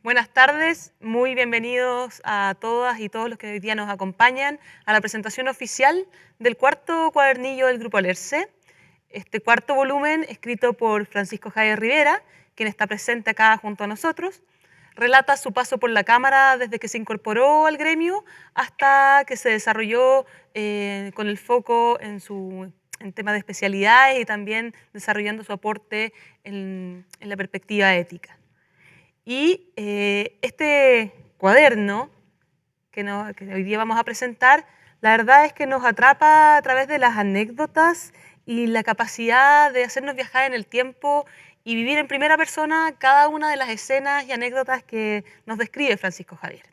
Buenas tardes, muy bienvenidos a todas y todos los que hoy día nos acompañan a la presentación oficial del cuarto cuadernillo del Grupo Alerce. Este cuarto volumen, escrito por Francisco Javier Rivera, quien está presente acá junto a nosotros, relata su paso por la Cámara desde que se incorporó al gremio hasta que se desarrolló con el foco en temas de especialidades y también desarrollando su aporte en la perspectiva ética. Y este cuaderno que hoy día vamos a presentar, la verdad es que nos atrapa a través de las anécdotas y la capacidad de hacernos viajar en el tiempo y vivir en primera persona cada una de las escenas y anécdotas que nos describe Francisco Javier.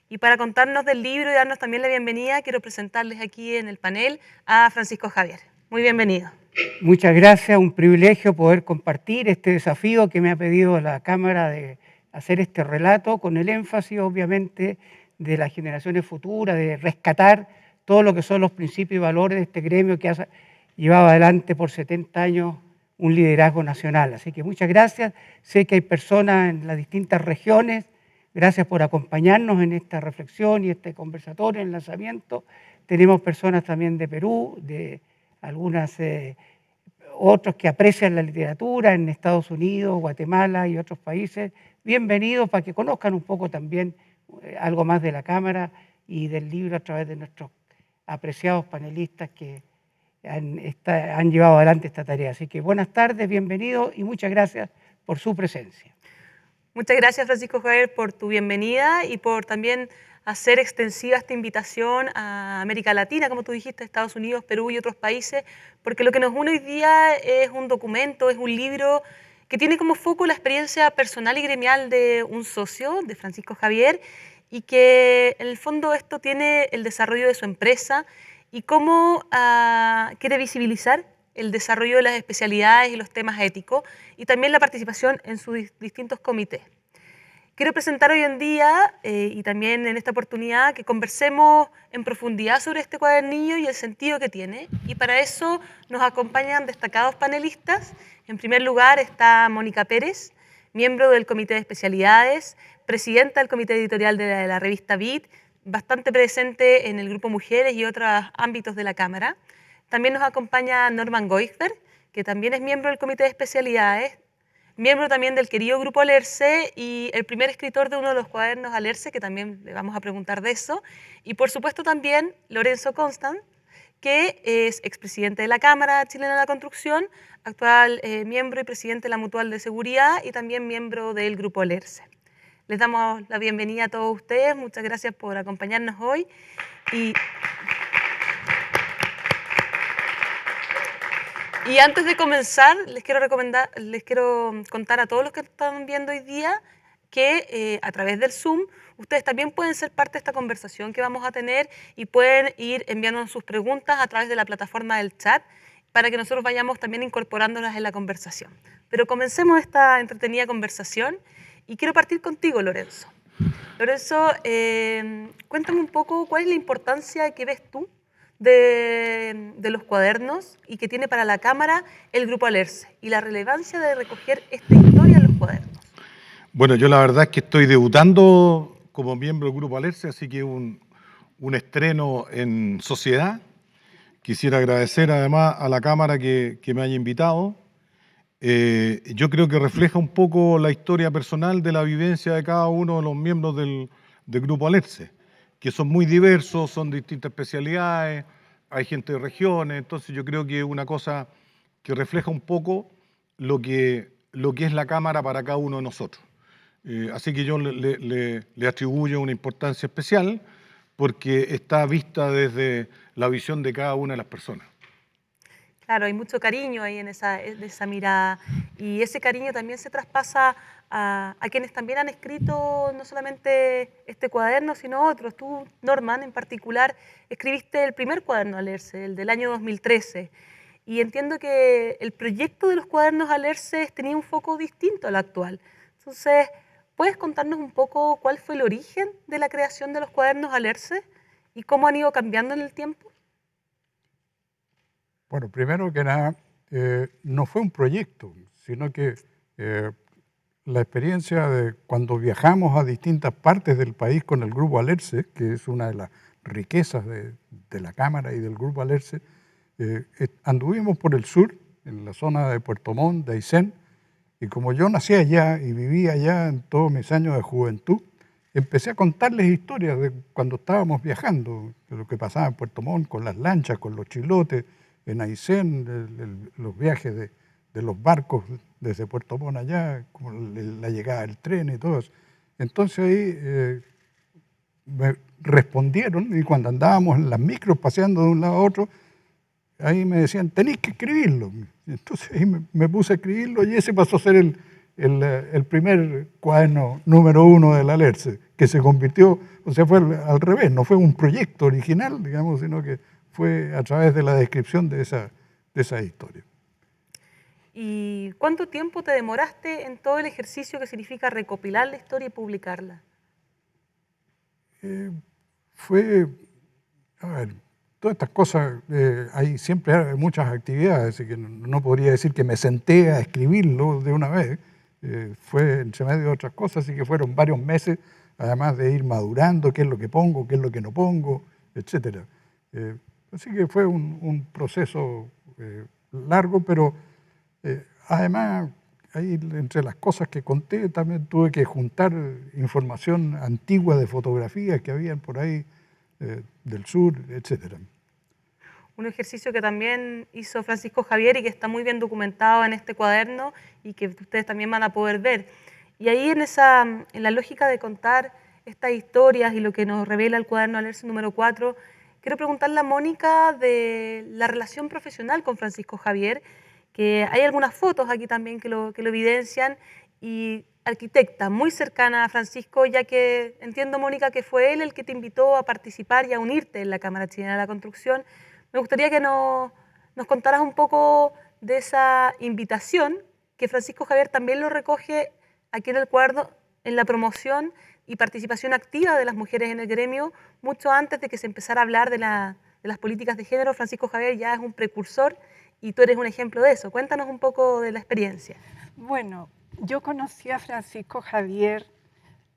Y para contarnos del libro y darnos también la bienvenida, quiero presentarles aquí en el panel a Francisco Javier. Muy bienvenido. Muchas gracias, un privilegio poder compartir este desafío que me ha pedido la Cámara de hacer este relato con el énfasis, obviamente, de las generaciones futuras, de rescatar todo lo que son los principios y valores de este gremio que ha llevado adelante por 70 años un liderazgo nacional. Así que muchas gracias. Sé que hay personas en las distintas regiones. Gracias por acompañarnos en esta reflexión y este conversatorio, en el lanzamiento. Tenemos personas también de Perú, de algunas otros que aprecian la literatura en Estados Unidos, Guatemala y otros países. Bienvenidos para que conozcan un poco también algo más de la Cámara y del libro a través de nuestros apreciados panelistas que han llevado adelante esta tarea. Así que buenas tardes, bienvenidos y muchas gracias por su presencia. Muchas gracias, Francisco Javier, por tu bienvenida y por también hacer extensiva esta invitación a América Latina, como tú dijiste, Estados Unidos, Perú y otros países, porque lo que nos une hoy día es un documento, es un libro que tiene como foco la experiencia personal y gremial de un socio, de Francisco Javier, y que en el fondo esto tiene el desarrollo de su empresa y cómo quiere visibilizar el desarrollo de las especialidades y los temas éticos y también la participación en sus distintos comités. Quiero presentar hoy en día y también en esta oportunidad que conversemos en profundidad sobre este cuadernillo y el sentido que tiene. Y para eso nos acompañan destacados panelistas. En primer lugar está Mónica Pérez, miembro del Comité de Especialidades, presidenta del Comité Editorial de la revista BIT, bastante presente en el Grupo Mujeres y otros ámbitos de la Cámara. También nos acompaña Norman Goifer, que también es miembro del Comité de Especialidades, miembro también del querido Grupo Alerce y el primer escritor de uno de los cuadernos Alerce, que también le vamos a preguntar de eso. Y por supuesto también Lorenzo Constant, que es expresidente de la Cámara Chilena de la Construcción, actual miembro y presidente de la Mutual de Seguridad y también miembro del Grupo Alerce. Les damos la bienvenida a todos ustedes, muchas gracias por acompañarnos hoy. Y antes de comenzar, les quiero contar a todos los que están viendo hoy día que a través del Zoom ustedes también pueden ser parte de esta conversación que vamos a tener y pueden ir enviándonos sus preguntas a través de la plataforma del chat para que nosotros vayamos también incorporándolas en la conversación. Pero comencemos esta entretenida conversación y quiero partir contigo, Lorenzo. Lorenzo, cuéntame un poco cuál es la importancia que ves tú de los cuadernos y que tiene para la Cámara el Grupo Alerce y la relevancia de recoger esta historia en los cuadernos. Bueno, yo la verdad es que estoy debutando como miembro del Grupo Alerce, así que un estreno en sociedad. Quisiera agradecer además a la Cámara que me haya invitado. Yo creo que refleja un poco la historia personal de la vivencia de cada uno de los miembros del Grupo Alerce, que son muy diversos, son de distintas especialidades, hay gente de regiones, entonces yo creo que es una cosa que refleja un poco lo que es la Cámara para cada uno de nosotros. Así que yo le atribuyo una importancia especial porque está vista desde la visión de cada una de las personas. Claro, hay mucho cariño ahí en esa mirada y ese cariño también se traspasa a quienes también han escrito no solamente este cuaderno, sino otros. Tú, Norman, en particular, escribiste el primer cuaderno Alerce, el del año 2013, y entiendo que el proyecto de los cuadernos Alerce tenía un foco distinto al actual. Entonces, ¿puedes contarnos un poco cuál fue el origen de la creación de los cuadernos Alerce y cómo han ido cambiando en el tiempo? Bueno, primero que nada, no fue un proyecto, sino que la experiencia de cuando viajamos a distintas partes del país con el Grupo Alerce, que es una de las riquezas de la Cámara y del Grupo Alerce, anduvimos por el sur, en la zona de Puerto Montt, de Aysén, y como yo nací allá y viví allá en todos mis años de juventud, empecé a contarles historias de cuando estábamos viajando, de lo que pasaba en Puerto Montt, con las lanchas, con los chilotes, en Aysén, los viajes de los barcos desde Puerto Montt allá, como la llegada del tren y todo eso. Entonces ahí me respondieron, y cuando andábamos en las micros paseando de un lado a otro, ahí me decían, tenéis que escribirlo. Entonces ahí me puse a escribirlo y ese pasó a ser el primer cuaderno número 1 del Alerce, que se convirtió, o sea, fue al revés, no fue un proyecto original, digamos, sino que fue a través de la descripción de esa historia. ¿Y cuánto tiempo te demoraste en todo el ejercicio que significa recopilar la historia y publicarla? Fue, a ver, todas estas cosas, hay siempre muchas actividades, así que no podría decir que me senté a escribirlo de una vez. Fue entre medio de otras cosas, así que fueron varios meses, además de ir madurando qué es lo que pongo, qué es lo que no pongo, etc. Así que fue un proceso largo, pero además, ahí entre las cosas que conté, también tuve que juntar información antigua de fotografías que habían por ahí del sur, etc. Un ejercicio que también hizo Francisco Javier y que está muy bien documentado en este cuaderno y que ustedes también van a poder ver. Y ahí en la lógica de contar estas historias y lo que nos revela el cuaderno Alerce número 4, quiero preguntarle a Mónica de la relación profesional con Francisco Javier, que hay algunas fotos aquí también que lo evidencian, y arquitecta muy cercana a Francisco, ya que entiendo, Mónica, que fue él el que te invitó a participar y a unirte en la Cámara Chilena de la Construcción. Me gustaría que nos contaras un poco de esa invitación, que Francisco Javier también lo recoge aquí en el cuaderno, en la promoción y participación activa de las mujeres en el gremio, mucho antes de que se empezara a hablar de las políticas de género. Francisco Javier ya es un precursor y tú eres un ejemplo de eso. Cuéntanos un poco de la experiencia. Bueno, yo conocí a Francisco Javier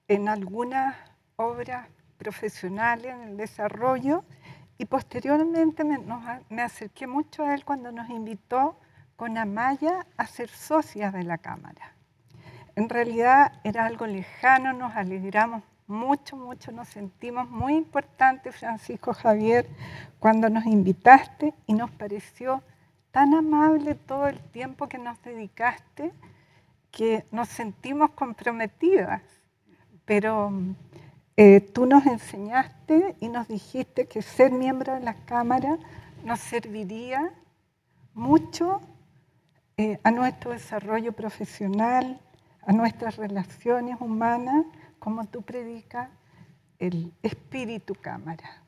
en algunas obras profesionales, en el desarrollo, y posteriormente me acerqué mucho a él cuando nos invitó con Amaya a ser socias de la Cámara. En realidad era algo lejano, nos alegramos mucho, nos sentimos muy importantes, Francisco Javier, cuando nos invitaste, y nos pareció tan amable todo el tiempo que nos dedicaste que nos sentimos comprometidas, pero tú nos enseñaste y nos dijiste que ser miembro de la Cámara nos serviría mucho a nuestro desarrollo profesional, a nuestras relaciones humanas, como tú predicas, el espíritu Cámara.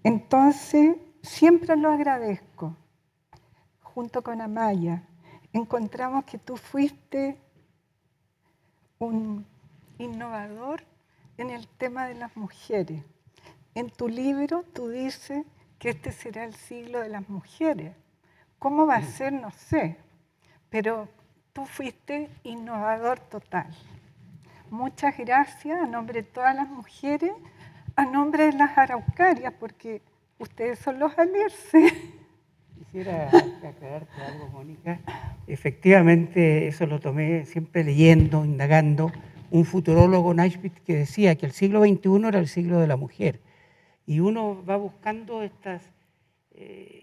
Entonces, siempre lo agradezco. Junto con Amaya, encontramos que tú fuiste un innovador en el tema de las mujeres. En tu libro tú dices que este será el siglo de las mujeres. ¿Cómo va a ser? No sé, pero tú fuiste innovador total. Muchas gracias a nombre de todas las mujeres, a nombre de las araucarias, porque ustedes son los alerces. Quisiera aclararte algo, Mónica. Efectivamente, eso lo tomé siempre leyendo, indagando, un futurólogo Naisbitt que decía que el siglo XXI era el siglo de la mujer. Y uno va buscando estas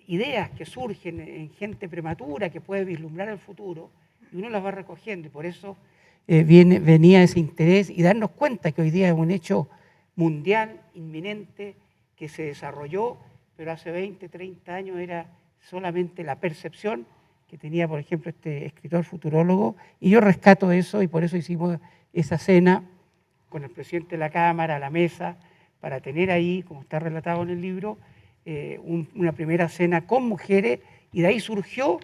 ideas que surgen en gente prematura que puede vislumbrar el futuro, y uno las va recogiendo. Y por eso venía ese interés y darnos cuenta que hoy día es un hecho mundial, inminente, que se desarrolló, pero hace 20, 30 años era solamente la percepción que tenía, por ejemplo, este escritor futurólogo, y yo rescato eso, y por eso hicimos esa cena con el presidente de la Cámara, a la mesa, para tener ahí, como está relatado en el libro, una primera cena con mujeres, y de ahí surgió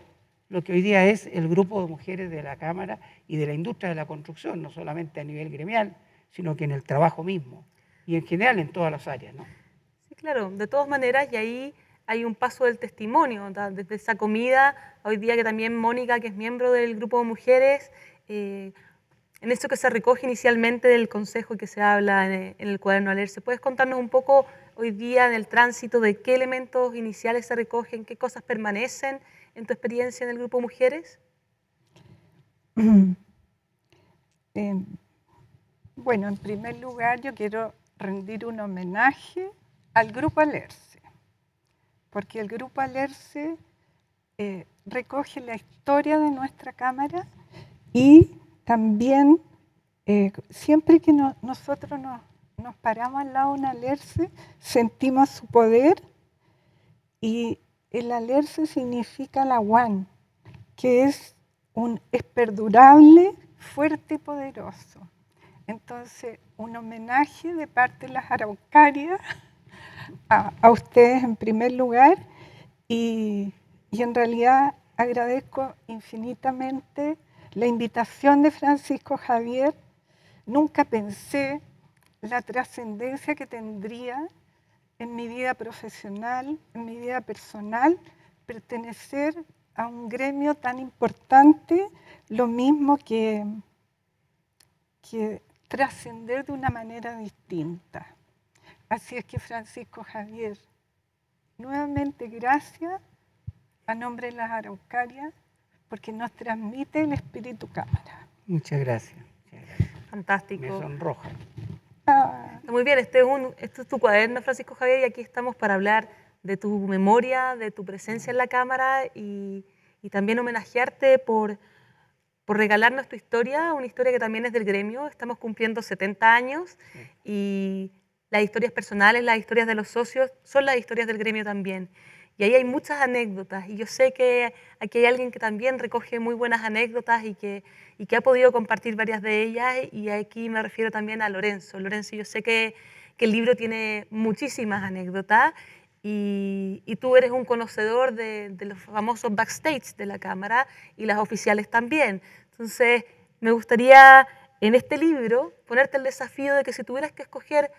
lo que hoy día es el grupo de mujeres de la Cámara y de la industria de la construcción, no solamente a nivel gremial, sino que en el trabajo mismo, y en general en todas las áreas, ¿no? Sí, claro, de todas maneras, y ahí hay un paso del testimonio, desde esa comida, hoy día que también Mónica, que es miembro del grupo de mujeres, en eso que se recoge inicialmente del consejo que se habla en el cuaderno Alerce. ¿Puedes contarnos un poco hoy día en el tránsito de qué elementos iniciales se recogen, qué cosas permanecen en tu experiencia en el grupo Mujeres? Bueno, en primer lugar yo quiero rendir un homenaje al Grupo Alerce, porque el Grupo Alerce recoge la historia de nuestra Cámara y también siempre que nosotros nos paramos al lado de un Alerce, sentimos su poder, y el Alerce significa la One, que es perdurable, fuerte y poderoso. Entonces, un homenaje de parte de las araucarias a ustedes en primer lugar, y en realidad agradezco infinitamente la invitación de Francisco Javier. Nunca pensé la trascendencia que tendría en mi vida profesional, en mi vida personal, pertenecer a un gremio tan importante, lo mismo que trascender de una manera distinta. Así es que, Francisco Javier, nuevamente gracias a nombre de las araucarias, porque nos transmite el espíritu Cámara. Muchas gracias. Fantástico. Me sonroja. Muy bien, este es tu cuaderno, Francisco Javier, y aquí estamos para hablar de tu memoria, de tu presencia en la Cámara y también homenajearte por regalarnos tu historia, una historia que también es del gremio. Estamos cumpliendo 70 años y las historias personales, las historias de los socios son las historias del gremio también. Y ahí hay muchas anécdotas y yo sé que aquí hay alguien que también recoge muy buenas anécdotas y que ha podido compartir varias de ellas, y aquí me refiero también a Lorenzo. Lorenzo, yo sé que el libro tiene muchísimas anécdotas y tú eres un conocedor de los famosos backstage de la Cámara y las oficiales también. Entonces, me gustaría en este libro ponerte el desafío de que si tuvieras que escoger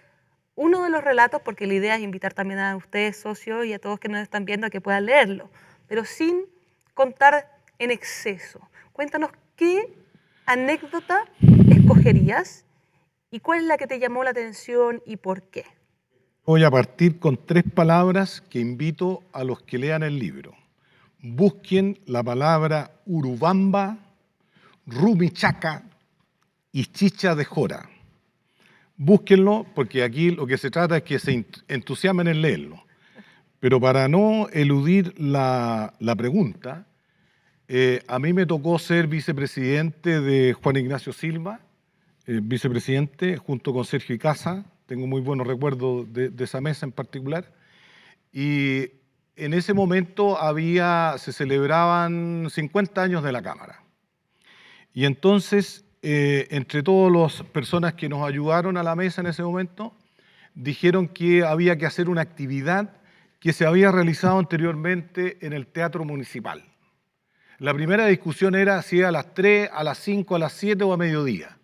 uno de los relatos, porque la idea es invitar también a ustedes, socios, y a todos que nos están viendo a que puedan leerlo, pero sin contar en exceso. Cuéntanos qué anécdota escogerías y cuál es la que te llamó la atención y por qué. Voy a partir con 3 palabras que invito a los que lean el libro. Busquen la palabra Urubamba, Rumichaca y Chicha de Jora. Búsquenlo, porque aquí lo que se trata es que se entusiasmen en leerlo. Pero para no eludir la pregunta, a mí me tocó ser vicepresidente de Juan Ignacio Silva, vicepresidente junto con Sergio Icaza. Tengo muy buenos recuerdos de esa mesa en particular. Y en ese momento se celebraban 50 años de la Cámara. Y entonces, entre todas las personas que nos ayudaron a la mesa en ese momento, dijeron que había que hacer una actividad que se había realizado anteriormente en el Teatro Municipal. La primera discusión era si a las 3, a las 5, a las 7 o a mediodía.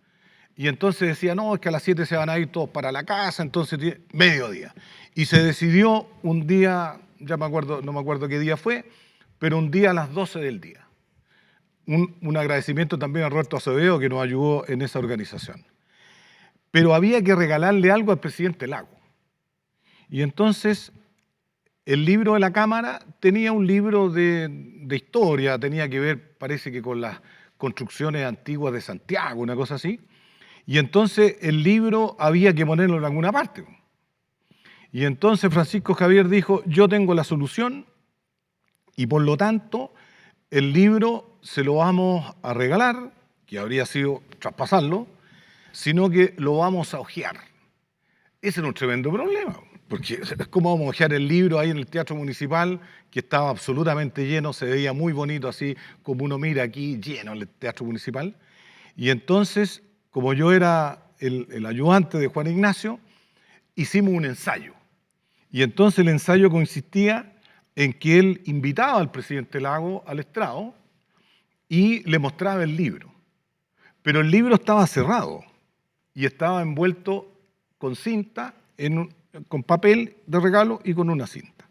Y entonces decía, no, es que a las 7 se van a ir todos para la casa, entonces mediodía. Y se decidió un día, no me acuerdo qué día fue, pero un día a las 12 del día. Un agradecimiento también a Roberto Acevedo, que nos ayudó en esa organización. Pero había que regalarle algo al presidente Lago. Y entonces el libro de la Cámara tenía un libro de historia, tenía que ver, parece que con las construcciones antiguas de Santiago, una cosa así. Y entonces el libro había que ponerlo en alguna parte. Y entonces Francisco Javier dijo, yo tengo la solución y por lo tanto el libro se lo vamos a regalar, que habría sido traspasarlo, sino que lo vamos a hojear. Ese era un tremendo problema, porque ¿cómo vamos a hojear el libro ahí en el Teatro Municipal, que estaba absolutamente lleno, se veía muy bonito, así como uno mira aquí, lleno el Teatro Municipal? Y entonces, como yo era el ayudante de Juan Ignacio, hicimos un ensayo. Y entonces el ensayo consistía en que él invitaba al presidente Lago al estrado y le mostraba el libro. Pero el libro estaba cerrado y estaba envuelto con cinta, con papel de regalo y con una cinta.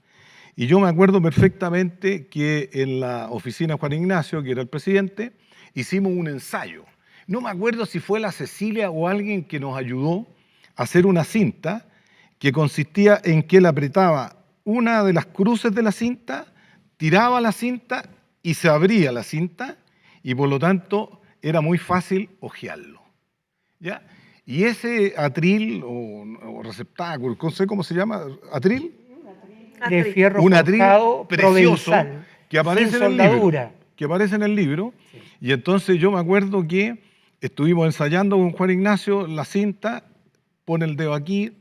Y yo me acuerdo perfectamente que en la oficina de Juan Ignacio, que era el presidente, hicimos un ensayo. No me acuerdo si fue la Cecilia o alguien que nos ayudó a hacer una cinta que consistía en que él apretaba una de las cruces de la cinta, tiraba la cinta y se abría la cinta y por lo tanto era muy fácil hojearlo. ¿Ya? Y ese atril o receptáculo, no sé cómo se llama, atril, De fierro un atril forjado precioso provenzal, que aparece sin en el libro. soldadura. Que aparece en el libro. Sí. Y entonces yo me acuerdo que estuvimos ensayando con Juan Ignacio la cinta, pone el dedo aquí,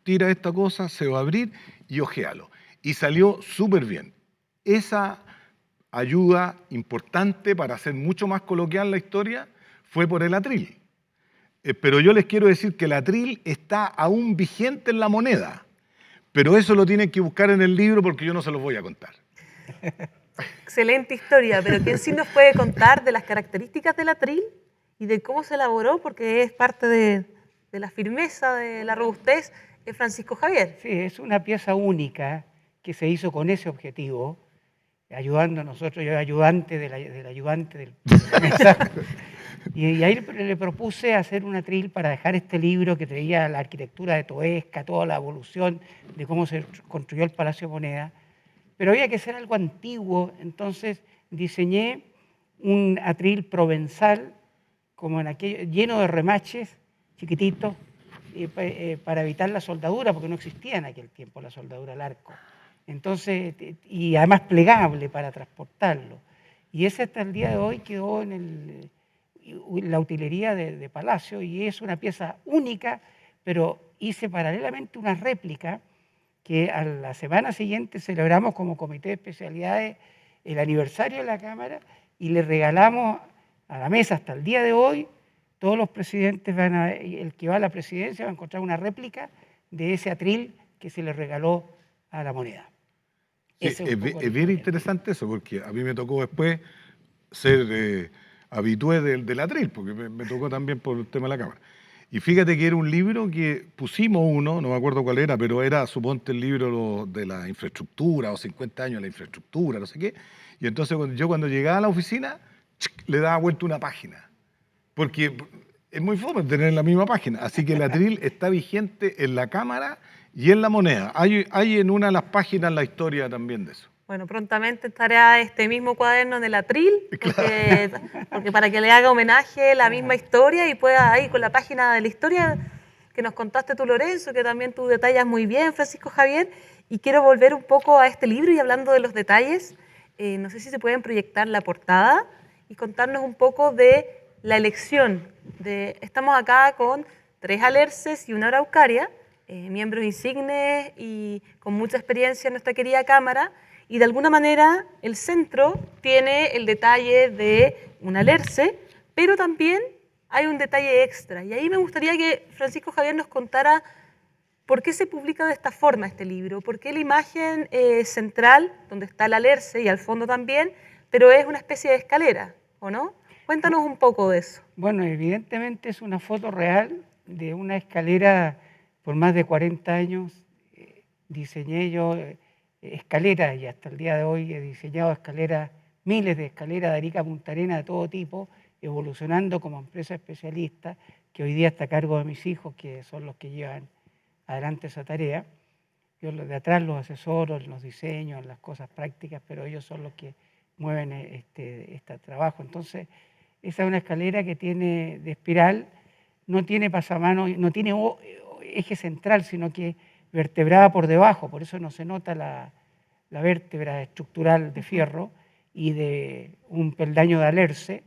tira esta cosa, se va a abrir y ojealo. Y salió súper bien. Esa ayuda importante para hacer mucho más coloquial la historia fue por el atril. Pero yo les quiero decir que el atril está aún vigente en la moneda. Pero eso lo tienen que buscar en el libro porque yo no se los voy a contar. Excelente historia, pero ¿quién sí nos puede contar de las características del atril y de cómo se elaboró? Porque es parte de la firmeza, de la robustez, es Francisco Javier. Sí, es una pieza única que se hizo con ese objetivo, ayudando a nosotros, yo ayudante del ayudante de la mesa. Y ahí le propuse hacer un atril para dejar este libro que traía la arquitectura de Toesca, toda la evolución de cómo se construyó el Palacio Moneda. Pero había que hacer algo antiguo, entonces diseñé un atril provenzal, como en aquello, lleno de remaches chiquititos, para evitar la soldadura, porque no existía en aquel tiempo la soldadura al arco. Entonces, y además plegable para transportarlo. Y ese hasta el día de hoy quedó en la utilería de Palacio y es una pieza única, pero hice paralelamente una réplica que a la semana siguiente celebramos como comité de especialidades el aniversario de la Cámara y le regalamos a la mesa hasta el día de hoy. Todos los presidentes el que va a la presidencia va a encontrar una réplica de ese atril que se le regaló a la moneda. Sí, es bien interesante eso, porque a mí me tocó después ser habitué del atril, porque me tocó también por el tema de la Cámara. Y fíjate que era un libro que pusimos uno, no me acuerdo cuál era, pero era, suponte, el libro de la infraestructura, o 50 años de la infraestructura, no sé qué. Y entonces yo cuando llegaba a la oficina, le daba vuelta una página. Porque es muy fome tener la misma página. Así que el atril está vigente en la Cámara y en la moneda. Hay en una de las páginas la historia también de eso. Bueno, prontamente estará este mismo cuaderno del atril, porque para que le haga homenaje la misma historia y pueda ahí con la página de la historia que nos contaste tú, Lorenzo, que también tú detallas muy bien, Francisco Javier, y quiero volver un poco a este libro y hablando de los detalles, no sé si se pueden proyectar la portada y contarnos un poco de la elección. Estamos acá con 3 alerces y una araucaria, miembros insignes y con mucha experiencia en nuestra querida Cámara. Y de alguna manera el centro tiene el detalle de un alerce, pero también hay un detalle extra. Y ahí me gustaría que Francisco Javier nos contara por qué se publica de esta forma este libro, por qué la imagen central, donde está el alerce y al fondo también, pero es una especie de escalera, ¿o no? Cuéntanos un poco de eso. Bueno, evidentemente es una foto real de una escalera por más de 40 años. Diseñé yo escaleras y hasta el día de hoy he diseñado escaleras, miles de escaleras de Arica a Punta Arenas de todo tipo, evolucionando como empresa especialista, que hoy día está a cargo de mis hijos, que son los que llevan adelante esa tarea. Yo de atrás los asesoro en los diseños, en las cosas prácticas, pero ellos son los que mueven este trabajo. Entonces, esa es una escalera que tiene de espiral, no tiene pasamanos, no tiene eje central, sino que vertebrada por debajo, por eso no se nota la vértebra estructural de fierro y de un peldaño de alerce,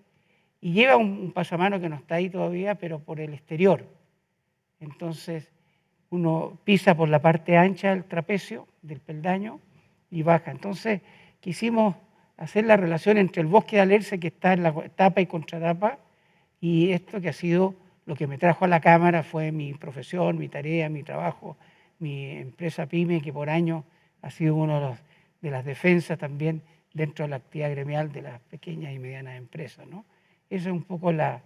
y lleva un pasamano que no está ahí todavía, pero por el exterior. Entonces, uno pisa por la parte ancha del trapecio, del peldaño, y baja. Entonces, quisimos hacer la relación entre el bosque de alerce que está en la tapa y contratapa, y esto que ha sido lo que me trajo a la Cámara, fue mi profesión, mi tarea, mi trabajo, mi empresa PYME, que por años ha sido una de las defensas también dentro de la actividad gremial de las pequeñas y medianas empresas, ¿no? Esa es un poco la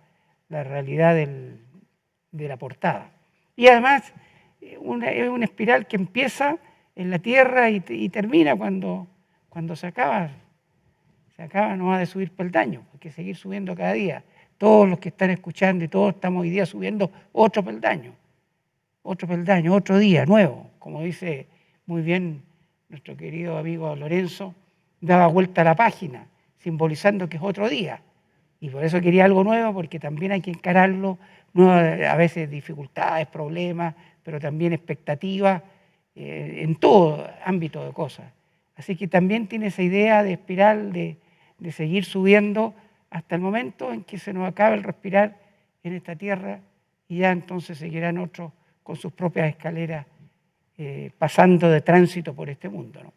realidad de la portada. Y además es una espiral que empieza en la tierra y termina cuando se acaba nomás de subir peldaños, hay que seguir subiendo cada día. todos los que están escuchando y todos estamos hoy día subiendo otro peldaño, otro día nuevo, como dice muy bien nuestro querido amigo Lorenzo, daba vuelta a la página, simbolizando que es otro día. Y por eso quería algo nuevo, porque también hay que encararlo, a veces dificultades, problemas, pero también expectativas en todo ámbito de cosas. Así que también tiene esa idea de espiral, de seguir subiendo hasta el momento en que se nos acabe el respirar en esta tierra y ya entonces seguirán otros con sus propias escaleras pasando de tránsito por este mundo, ¿no?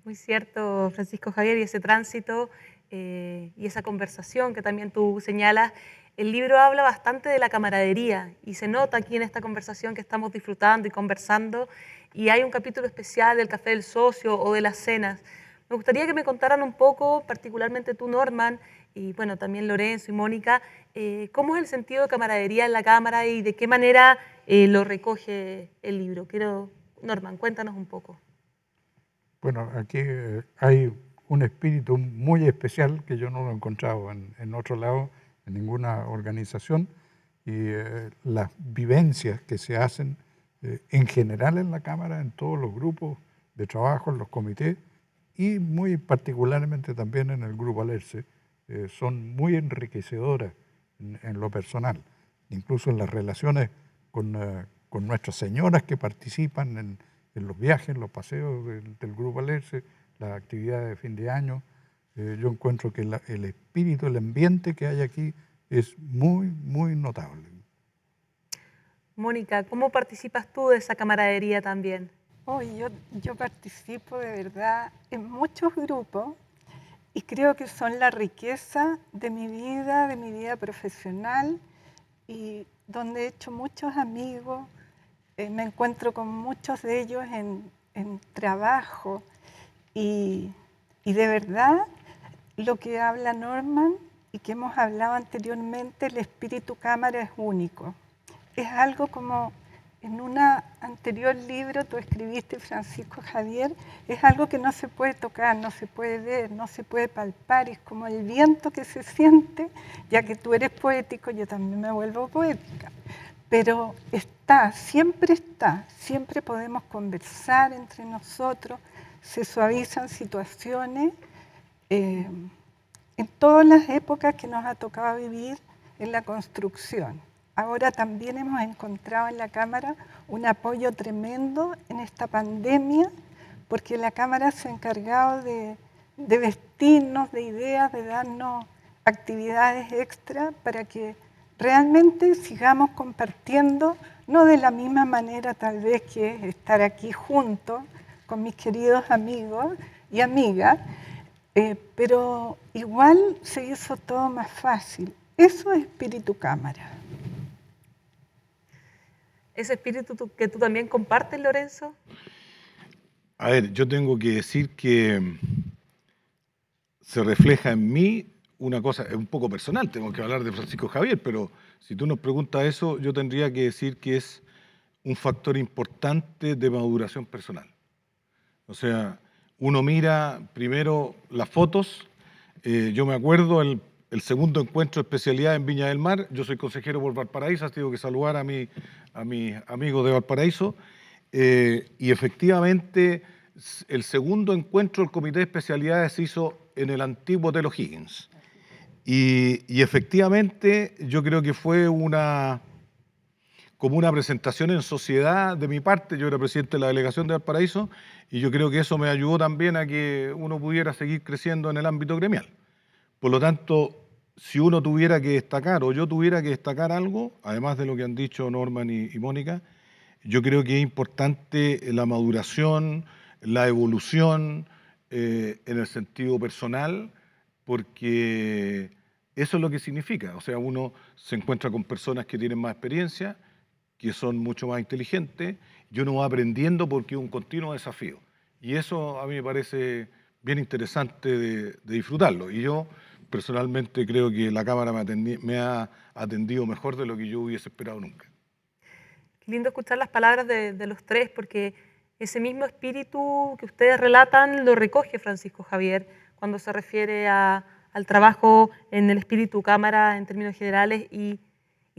Muy cierto, Francisco Javier, y ese tránsito y esa conversación que también tú señalas, el libro habla bastante de la camaradería y se nota aquí en esta conversación que estamos disfrutando y conversando, y hay un capítulo especial del café del socio o de las cenas. Me gustaría que me contaran un poco, particularmente tú, Norman, y bueno, también Lorenzo y Mónica, cómo es el sentido de camaradería en la Cámara y de qué manera lo recoge el libro. Norman, cuéntanos un poco. Bueno, aquí hay un espíritu muy especial que yo no lo he encontrado en otro lado, en ninguna organización, y las vivencias que se hacen en general en la Cámara, en todos los grupos de trabajo, en los comités, y muy particularmente también en el Grupo Alerce, son muy enriquecedoras en lo personal, incluso en las relaciones con nuestras señoras que participan en los viajes, en los paseos del Grupo Alerce, las actividades de fin de año. Yo encuentro que el espíritu, el ambiente que hay aquí es muy, muy notable. Mónica, ¿cómo participas tú de esa camaradería también? Yo participo de verdad en muchos grupos y creo que son la riqueza de mi vida profesional, y donde he hecho muchos amigos, me encuentro con muchos de ellos en trabajo, y de verdad lo que habla Norman y que hemos hablado anteriormente, el espíritu cámara es único. Es algo como en un anterior libro tú escribiste, Francisco Javier, es algo que no se puede tocar, no se puede ver, no se puede palpar, es como el viento que se siente, ya que tú eres poético, yo también me vuelvo poética. Pero siempre podemos conversar entre nosotros, se suavizan situaciones en todas las épocas que nos ha tocado vivir en la construcción. Ahora también hemos encontrado en la Cámara un apoyo tremendo en esta pandemia, porque la Cámara se ha encargado de vestirnos de ideas, de darnos actividades extra para que realmente sigamos compartiendo, no de la misma manera tal vez que estar aquí juntos con mis queridos amigos y amigas, pero igual se hizo todo más fácil. Eso es espíritu Cámara. ¿Ese espíritu que tú también compartes, Lorenzo? A ver, yo tengo que decir que se refleja en mí una cosa, es un poco personal, tengo que hablar de Francisco Javier, pero si tú nos preguntas eso, yo tendría que decir que es un factor importante de maduración personal. O sea, uno mira primero las fotos, yo me acuerdo el segundo encuentro de especialidad en Viña del Mar, yo soy consejero por Valparaíso, tengo que saludar a mis amigos de Valparaíso, y efectivamente el segundo encuentro del comité de especialidades se hizo en el antiguo Hotel O'Higgins. Y efectivamente yo creo que fue como una presentación en sociedad de mi parte. Yo era presidente de la delegación de Valparaíso y yo creo que eso me ayudó también a que uno pudiera seguir creciendo en el ámbito gremial. Por lo tanto, si uno tuviera que destacar o yo tuviera que destacar algo, además de lo que han dicho Norman y Mónica, yo creo que es importante la maduración, la evolución en el sentido personal, porque eso es lo que significa. O sea, uno se encuentra con personas que tienen más experiencia, que son mucho más inteligentes, y uno va aprendiendo porque es un continuo desafío. Y eso a mí me parece bien interesante de disfrutarlo. Y yo personalmente creo que la Cámara me ha atendido mejor de lo que yo hubiese esperado nunca. Qué lindo escuchar las palabras de los tres, porque ese mismo espíritu que ustedes relatan lo recoge Francisco Javier cuando se refiere a al trabajo en el espíritu cámara en términos generales y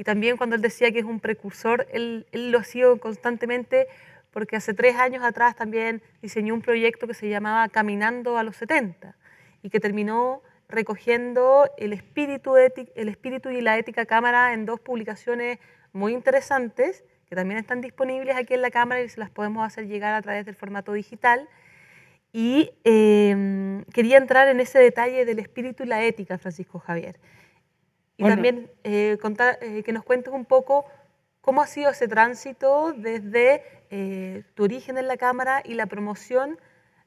también cuando él decía que es un precursor, él lo ha sido constantemente porque hace 3 años atrás también diseñó un proyecto que se llamaba Caminando a los 70 y que terminó recogiendo el espíritu y la ética cámara en 2 publicaciones muy interesantes que también están disponibles aquí en la cámara y se las podemos hacer llegar a través del formato digital. Y quería entrar en ese detalle del espíritu y la ética, Francisco Javier. Y Bueno, también que nos cuentes un poco cómo ha sido ese tránsito desde tu origen en la cámara y la promoción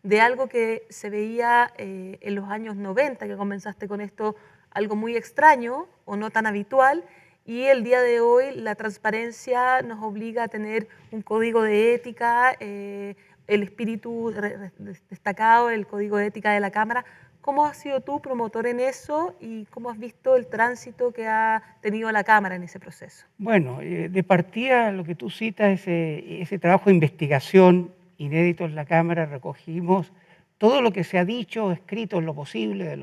de algo que se veía en los años 90, que comenzaste con esto, algo muy extraño o no tan habitual, y el día de hoy la transparencia nos obliga a tener un código de ética, el espíritu destacado, el código de ética de la Cámara. ¿Cómo has sido tú promotor en eso y cómo has visto el tránsito que ha tenido la Cámara en ese proceso? Bueno, de partida lo que tú citas, ese trabajo de investigación inédito en la Cámara, recogimos todo lo que se ha dicho o escrito en lo posible,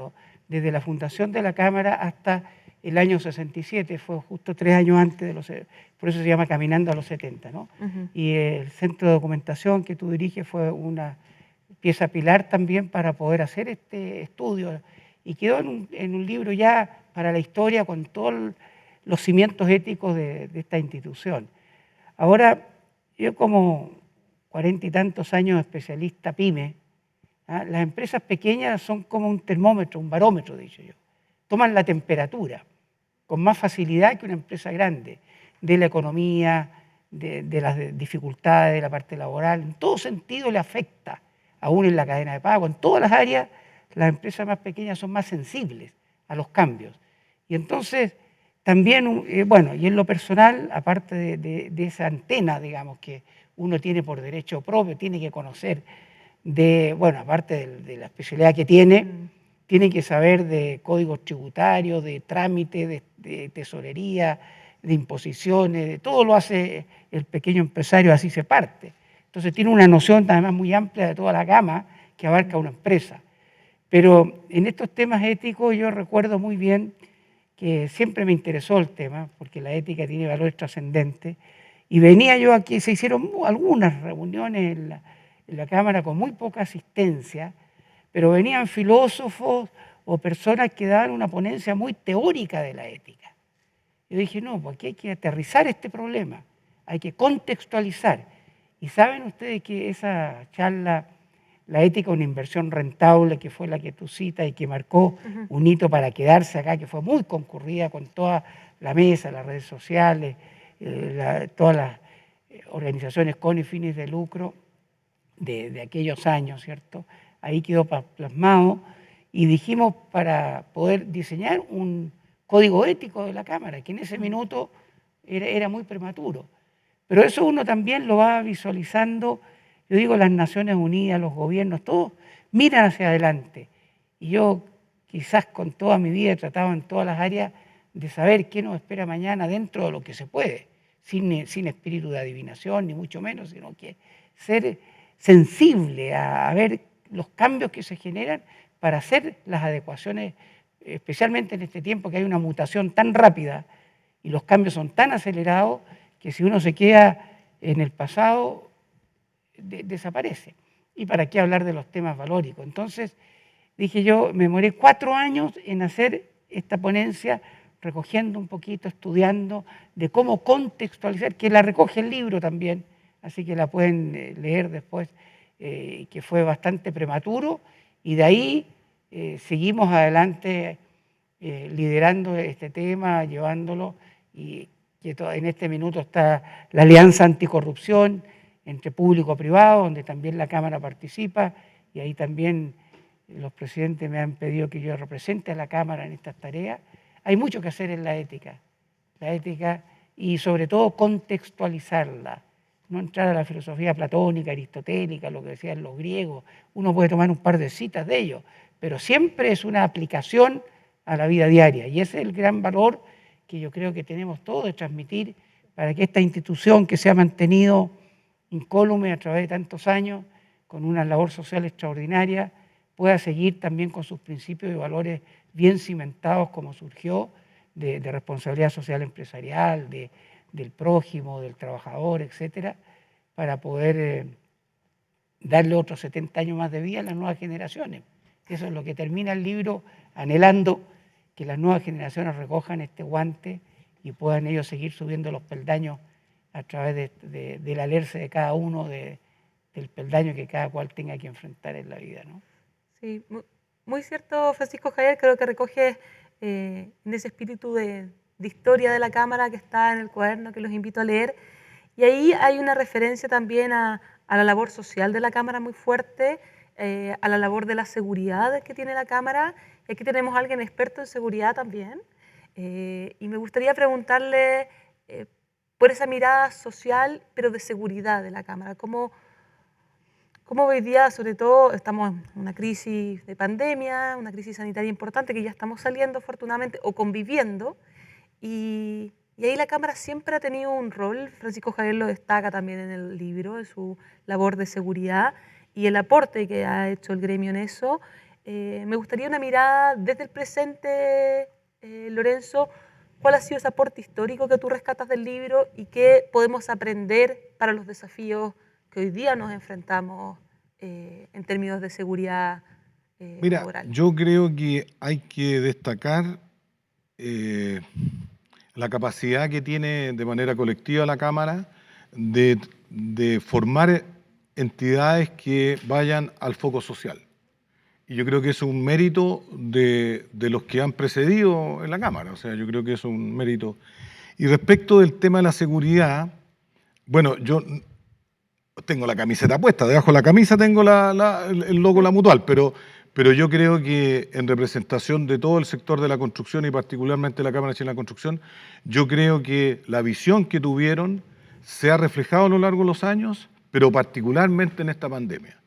desde la fundación de la Cámara hasta el año 67, fue justo 3 años antes, por eso se llama Caminando a los 70, ¿no? Y el centro de documentación que tú diriges fue una pieza pilar también para poder hacer este estudio y quedó en un libro ya para la historia con todos los cimientos éticos de esta institución. Ahora, yo como 40 y tantos años especialista PYME, las empresas pequeñas son como un termómetro, un barómetro, dicho yo. Toman la temperatura con más facilidad que una empresa grande de la economía, de las dificultades de la parte laboral. En todo sentido le afecta, aún en la cadena de pago, en todas las áreas, las empresas más pequeñas son más sensibles a los cambios. Y entonces, también, bueno, y en lo personal, aparte de esa antena, digamos, que uno tiene por derecho propio, tiene que conocer bueno, aparte de la especialidad que tiene que saber de códigos tributarios, de trámites, de tesorería, de imposiciones, de todo lo hace el pequeño empresario, así se parte. Entonces tiene una noción además muy amplia de toda la gama que abarca una empresa. Pero en estos temas éticos yo recuerdo muy bien que siempre me interesó el tema, porque la ética tiene valores trascendentes, y venía yo aquí, se hicieron algunas reuniones en la Cámara con muy poca asistencia, pero venían filósofos o personas que daban una ponencia muy teórica de la ética. Yo dije, no, pues aquí hay que aterrizar este problema, hay que contextualizar. Y saben ustedes que esa charla, la ética, una inversión rentable, que fue la que tú citas y que marcó un hito para quedarse acá, que fue muy concurrida con toda la mesa, las redes sociales, todas las organizaciones con y fines de lucro de aquellos años, ¿cierto? Ahí quedó plasmado y dijimos para poder diseñar un código ético de la Cámara, que en ese minuto era muy prematuro. Pero eso uno también lo va visualizando, yo digo, las Naciones Unidas, los gobiernos, todos miran hacia adelante. Y yo quizás con toda mi vida he tratado en todas las áreas de saber qué nos espera mañana dentro de lo que se puede, sin espíritu de adivinación, ni mucho menos, sino que ser sensible a ver los cambios que se generan para hacer las adecuaciones, especialmente en este tiempo que hay una mutación tan rápida y los cambios son tan acelerados que si uno se queda en el pasado, desaparece. ¿Y para qué hablar de los temas valóricos? Entonces, dije yo, me demoré 4 años en hacer esta ponencia, recogiendo un poquito, estudiando de cómo contextualizar, que la recoge el libro también, así que la pueden leer después, que fue bastante prematuro, y de ahí seguimos adelante liderando este tema, llevándolo, y que en este minuto está la Alianza Anticorrupción entre público y privado, donde también la Cámara participa, y ahí también los presidentes me han pedido que yo represente a la Cámara en estas tareas. Hay mucho que hacer en la ética y sobre todo contextualizarla, no entrar a la filosofía platónica, aristotélica, lo que decían los griegos. Uno puede tomar un par de citas de ellos, pero siempre es una aplicación a la vida diaria, y ese es el gran valor que yo creo que tenemos todos de transmitir para que esta institución que se ha mantenido incólume a través de tantos años, con una labor social extraordinaria, pueda seguir también con sus principios y valores bien cimentados como surgió, de responsabilidad social empresarial, del prójimo, del trabajador, etcétera, para poder darle otros 70 años más de vida a las nuevas generaciones. Eso es lo que termina el libro, anhelando que las nuevas generaciones recojan este guante y puedan ellos seguir subiendo los peldaños a través del alerce de cada uno, del peldaño que cada cual tenga que enfrentar en la vida, ¿no? Sí, muy cierto, Francisco Javier, creo que recoge en ese espíritu de historia de la Cámara que está en el cuaderno, que los invito a leer. Y ahí hay una referencia también a la labor social de la Cámara muy fuerte, a la labor de la seguridad que tiene la Cámara. Y aquí tenemos a alguien experto en seguridad también. Y me gustaría preguntarle por esa mirada social, pero de seguridad de la Cámara. ¿Cómo hoy día, sobre todo, estamos en una crisis de pandemia, una crisis sanitaria importante que ya estamos saliendo afortunadamente o conviviendo? Y ahí la Cámara siempre ha tenido un rol, Francisco Javier lo destaca también en el libro, de su labor de seguridad y el aporte que ha hecho el gremio en eso. Me gustaría una mirada desde el presente, Lorenzo. ¿Cuál ha sido ese aporte histórico que tú rescatas del libro y qué podemos aprender para los desafíos que hoy día nos enfrentamos en términos de seguridad laboral? Yo creo que hay que destacar la capacidad que tiene de manera colectiva la Cámara de formar entidades que vayan al foco social. Y yo creo que es un mérito de los que han precedido en la Cámara, o sea, yo creo que es un mérito. Y respecto del tema de la seguridad, bueno, yo tengo la camiseta puesta, debajo de la camisa tengo el logo de la Mutual, pero yo creo que en representación de todo el sector de la construcción y particularmente la Cámara Chilena de la Construcción, yo creo que la visión que tuvieron se ha reflejado a lo largo de los años, pero particularmente en esta pandemia.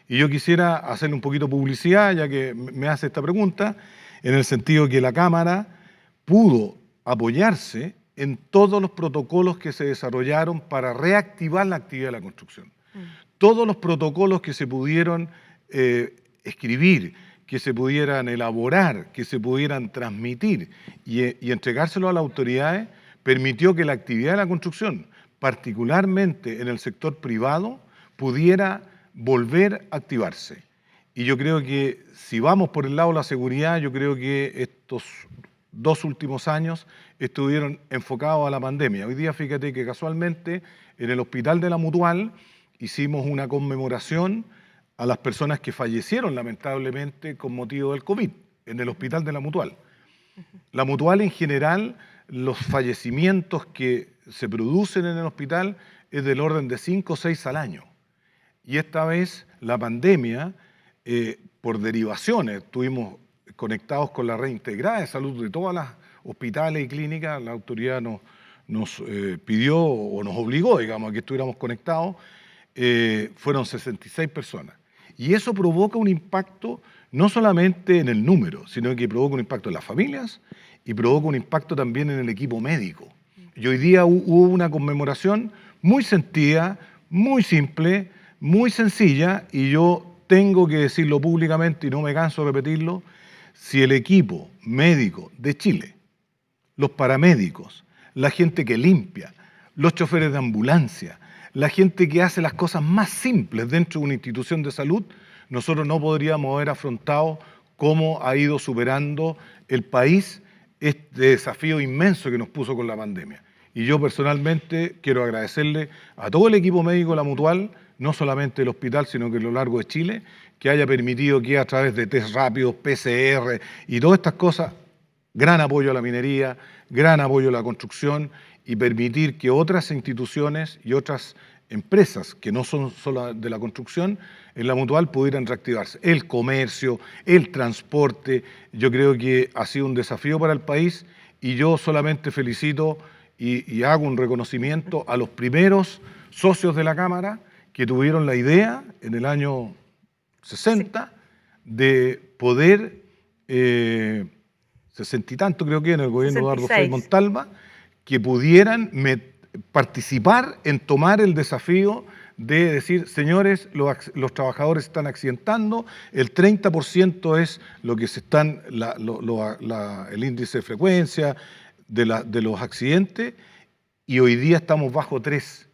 Y yo quisiera hacerle un poquito de publicidad, ya que me hace esta pregunta, en el sentido que la Cámara pudo apoyarse en todos los protocolos que se desarrollaron para reactivar la actividad de la construcción. Todos los protocolos que se pudieron escribir, que se pudieran elaborar, que se pudieran transmitir y entregárselo a las autoridades, permitió que la actividad de la construcción, particularmente en el sector privado, pudiera volver a activarse. Y yo creo que si vamos por el lado de la seguridad, yo creo que estos 2 últimos años estuvieron enfocados a la pandemia. Hoy día, fíjate que casualmente en el Hospital de la Mutual hicimos una conmemoración a las personas que fallecieron lamentablemente con motivo del COVID en el Hospital de la Mutual. La Mutual en general, los fallecimientos que se producen en el hospital es del orden de 5 o 6 al año. Y esta vez la pandemia, por derivaciones, estuvimos conectados con la red integrada de salud de todas las hospitales y clínicas, la autoridad nos pidió o nos obligó, digamos, a que estuviéramos conectados, fueron 66 personas. Y eso provoca un impacto no solamente en el número, sino que provoca un impacto en las familias y provoca un impacto también en el equipo médico. Y hoy día hubo una conmemoración muy sentida, muy simple, muy sencilla, y yo tengo que decirlo públicamente y no me canso de repetirlo: si el equipo médico de Chile, los paramédicos, la gente que limpia, los choferes de ambulancia, la gente que hace las cosas más simples dentro de una institución de salud, nosotros no podríamos haber afrontado cómo ha ido superando el país este desafío inmenso que nos puso con la pandemia. Y yo personalmente quiero agradecerle a todo el equipo médico de la Mutual, no solamente el hospital, sino que a lo largo de Chile, que haya permitido que a través de test rápidos, PCR y todas estas cosas, gran apoyo a la minería, gran apoyo a la construcción, y permitir que otras instituciones y otras empresas que no son solo de la construcción, en la Mutual pudieran reactivarse. El comercio, el transporte, yo creo que ha sido un desafío para el país, y yo solamente felicito y hago un reconocimiento a los primeros socios de la Cámara que tuvieron la idea en el año 60 de poder, 60 y tanto creo que en el gobierno de Eduardo Frei Montalva, que pudieran participar en tomar el desafío de decir, señores, los trabajadores están accidentando, el 30% es lo que se están, el índice de frecuencia de los accidentes, y hoy día estamos bajo 3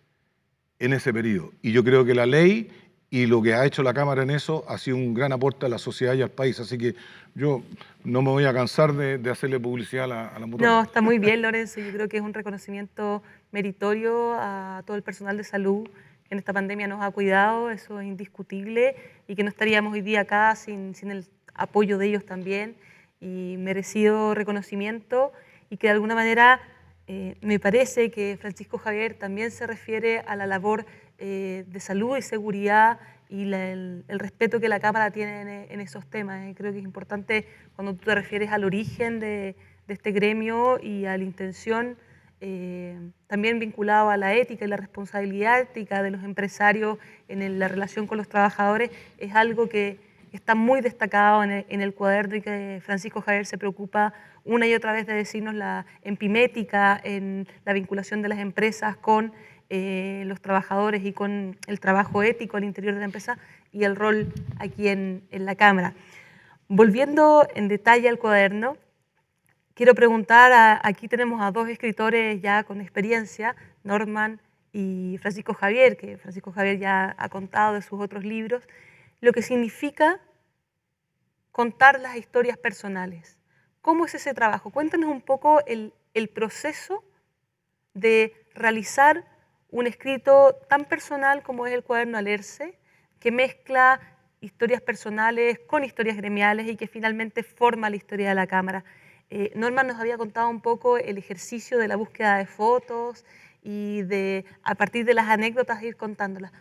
en ese periodo. Y yo creo que la ley y lo que ha hecho la Cámara en eso ha sido un gran aporte a la sociedad y al país. Así que yo no me voy a cansar de hacerle publicidad a la mutual. No, está muy bien, Lorenzo. Yo creo que es un reconocimiento meritorio a todo el personal de salud que en esta pandemia nos ha cuidado, eso es indiscutible, y que no estaríamos hoy día acá sin el apoyo de ellos también, y merecido reconocimiento, y que de alguna manera me parece que Francisco Javier también se refiere a la labor de salud y seguridad y el respeto que la Cámara tiene en esos temas. Creo que es importante cuando tú te refieres al origen de este gremio y a la intención, también vinculado a la ética y la responsabilidad ética de los empresarios en la relación con los trabajadores, es algo que está muy destacado en el cuaderno, y que Francisco Javier se preocupa una y otra vez de decirnos la empimética en la vinculación de las empresas con los trabajadores y con el trabajo ético al interior de la empresa y el rol aquí en la Cámara. Volviendo en detalle al cuaderno, quiero preguntar, aquí tenemos a 2 escritores ya con experiencia, Norman y Francisco Javier, que Francisco Javier ya ha contado de sus otros libros, lo que significa contar las historias personales. ¿Cómo es ese trabajo? Cuéntanos un poco el proceso de realizar un escrito tan personal como es el cuaderno Alerce, que mezcla historias personales con historias gremiales y que finalmente forma la historia de la Cámara. Norman nos había contado un poco el ejercicio de la búsqueda de fotos y de, a partir de las anécdotas, ir contándolas.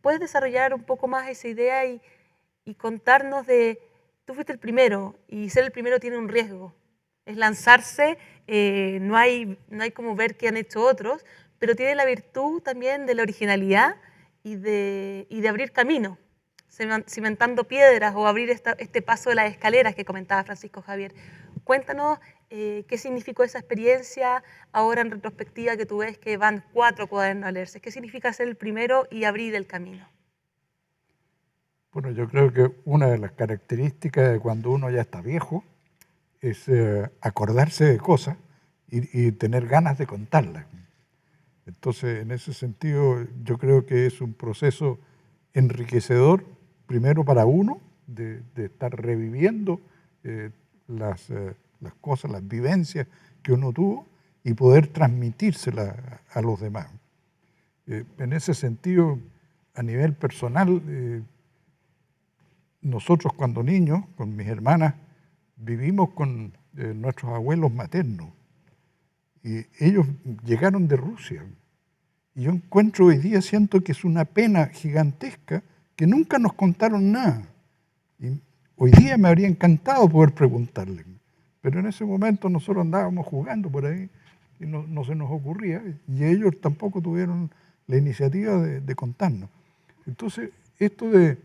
¿Puedes desarrollar un poco más esa idea y contarnos de, tú fuiste el primero, y ser el primero tiene un riesgo, es lanzarse, no hay como ver qué han hecho otros, pero tiene la virtud también de la originalidad y de abrir camino, cimentando piedras o abrir este paso de las escaleras que comentaba Francisco Javier. Cuéntanos qué significó esa experiencia ahora en retrospectiva, que tú ves que van 4 cuadernos a leerse. ¿Qué significa ser el primero y abrir el camino? Bueno, yo creo que una de las características de cuando uno ya está viejo es acordarse de cosas y tener ganas de contarlas. Entonces, en ese sentido, yo creo que es un proceso enriquecedor, primero para uno, de estar reviviendo las cosas, las vivencias que uno tuvo y poder transmitírselas a los demás. En ese sentido, a nivel personal, nosotros cuando niños, con mis hermanas, vivimos con nuestros abuelos maternos y ellos llegaron de Rusia. Y yo encuentro hoy día, siento que es una pena gigantesca que nunca nos contaron nada. Y hoy día me habría encantado poder preguntarles, pero en ese momento nosotros andábamos jugando por ahí y no se nos ocurría, y ellos tampoco tuvieron la iniciativa de contarnos. Entonces, esto de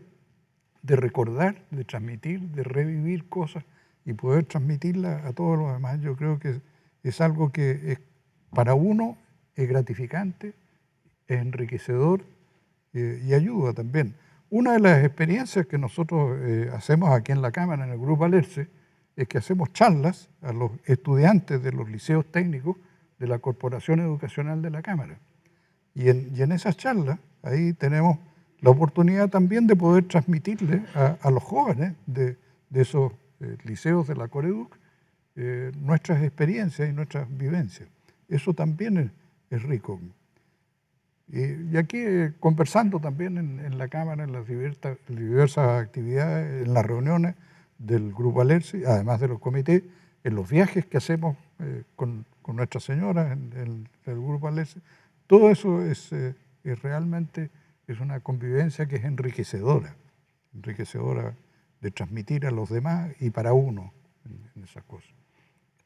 recordar, de transmitir, de revivir cosas y poder transmitirlas a todos los demás, yo creo que es algo que para uno es gratificante, es enriquecedor y ayuda también. Una de las experiencias que nosotros hacemos aquí en la Cámara, en el Grupo Alerce, es que hacemos charlas a los estudiantes de los liceos técnicos de la Corporación Educacional de la Cámara. Y en esas charlas, ahí tenemos la oportunidad también de poder transmitirle a los jóvenes de esos liceos de la Coreduc nuestras experiencias y nuestras vivencias. Eso también es rico. Y aquí conversando también en la Cámara, en las diversas actividades, en las reuniones del Grupo Alerce, además de los comités, en los viajes que hacemos con Nuestra Señora en el Grupo Alerce, todo eso es realmente una convivencia que es enriquecedora de transmitir a los demás y para uno en esas cosas.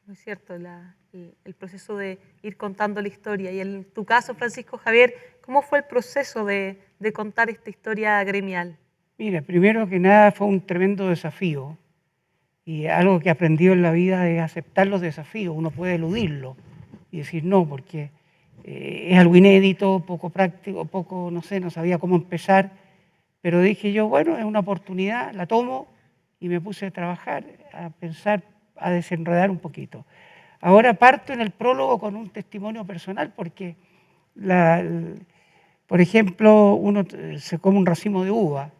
Muy cierto, el proceso de ir contando la historia. Y en tu caso, Francisco Javier, ¿cómo fue el proceso de contar esta historia gremial? Mira, primero que nada fue un tremendo desafío, y algo que he aprendido en la vida es aceptar los desafíos. Uno puede eludirlo y decir no, porque es algo inédito, poco práctico, poco, no sé, no sabía cómo empezar, pero dije yo, bueno, es una oportunidad, la tomo y me puse a trabajar, a pensar, a desenredar un poquito. Ahora parto en el prólogo con un testimonio personal porque, por ejemplo, uno se come un racimo de uva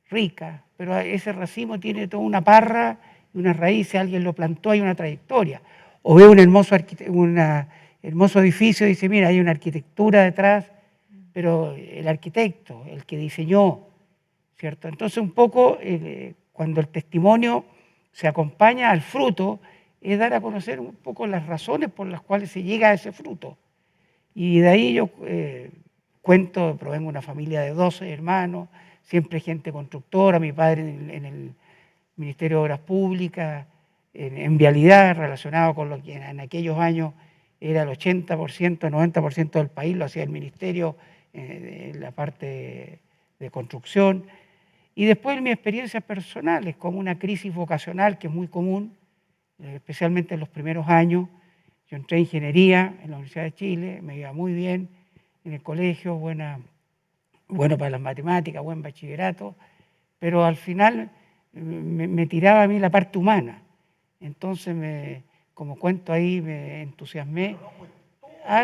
rica, pero ese racimo tiene toda una parra y unas raíces, alguien lo plantó, hay una trayectoria. O ve un hermoso edificio y dice, mira, hay una arquitectura detrás, pero el arquitecto, el que diseñó, ¿cierto? Entonces un poco cuando el testimonio se acompaña al fruto, es dar a conocer un poco las razones por las cuales se llega a ese fruto. Y de ahí yo cuento, provengo de una familia de 12 hermanos, siempre gente constructora, mi padre en el Ministerio de Obras Públicas, en vialidad, relacionado con lo que en aquellos años era el 80%, 90% del país, lo hacía el Ministerio en la parte de construcción. Y después mis experiencias personales, como una crisis vocacional que es muy común, especialmente en los primeros años. Yo entré en ingeniería en la Universidad de Chile, me iba muy bien en el colegio, bueno para las matemáticas, buen bachillerato, pero al final me tiraba a mí la parte humana. Entonces, como cuento ahí, me entusiasmé.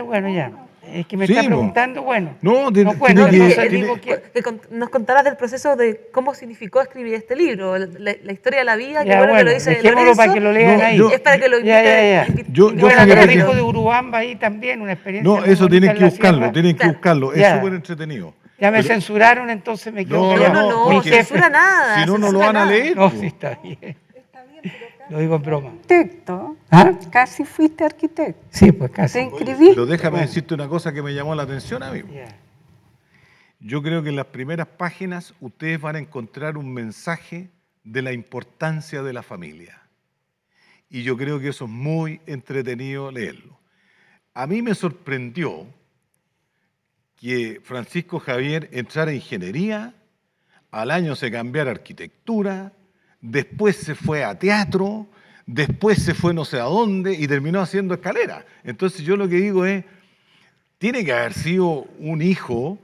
Bueno, ya. Es que me Sí, está po. preguntando, bueno. No, no cuento, tiene entonces que- digo que... Nos contaras del proceso de cómo significó escribir este libro, la historia de la vida, que Ya, bueno que lo bueno, dice dejémoslo Lorenzo. para que lo lean No, ahí. yo- Es para que lo Ya, ya, ya. Yo Bueno, fui había rico. rico de Urubamba ahí también, una experiencia No, muy eso bonita tienen en que la buscarlo, sierra. tienen que Claro. buscarlo. Es Ya. súper entretenido. Ya me Pero- censuraron, entonces me quedo No, callado. no, Mi no, jefe- censura nada. Si no, no lo censura van a nada. leer. No, po. sí, está bien. Lo digo en broma. Arquitecto, ¿Ah? casi fuiste arquitecto. Sí, pues Te casi. inscribiste. Pero déjame decirte una cosa que me llamó la atención a mí. Ya. Yo creo que en las primeras páginas ustedes van a encontrar un mensaje de la importancia de la familia. Y yo creo que eso es muy entretenido leerlo. A mí me sorprendió que Francisco Javier entrara a ingeniería, al año se cambiara a arquitectura, después se fue a teatro, después se fue no sé a dónde y terminó haciendo escalera. Entonces yo lo que digo es, tiene que haber sido un hijo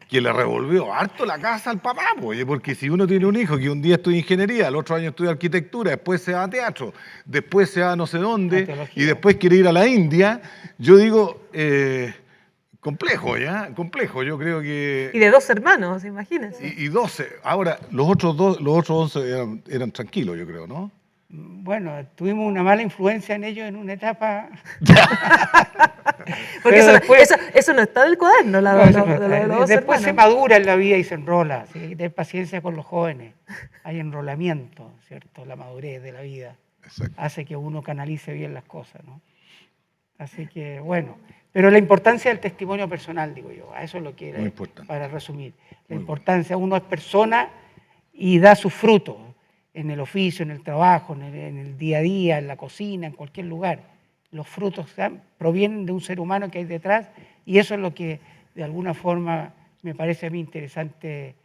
que le revolvió harto la casa al papá, porque si uno tiene un hijo que un día estudia ingeniería, el otro año estudia arquitectura, después se va a teatro, después se va a no sé A dónde teología. y después quiere ir a la India, yo digo, complejo, ¿ya? Complejo, yo creo que... Y de 2 hermanos, imagínense. Y 12. Ahora, los otros 11 eran tranquilos, yo creo, ¿no? Bueno, tuvimos una mala influencia en ellos en una etapa. Porque Pero eso, después- eso no está del cuaderno, No, lo eso no de está. los 2 Después se hermanos. madura en la vida y se enrola. Así que hay que tener paciencia con los jóvenes. Hay enrolamiento, ¿cierto? La madurez de la vida Exacto. hace que uno canalice bien las cosas, ¿no? Así que, bueno. Pero la importancia del testimonio personal, digo yo, a eso es lo que era, Muy importante. para resumir. La Muy importancia, uno es persona y da sus frutos en el oficio, en el trabajo, en el día a día, en la cocina, en cualquier lugar. Los frutos provienen de un ser humano que hay detrás y eso es lo que de alguna forma me parece a mí interesante,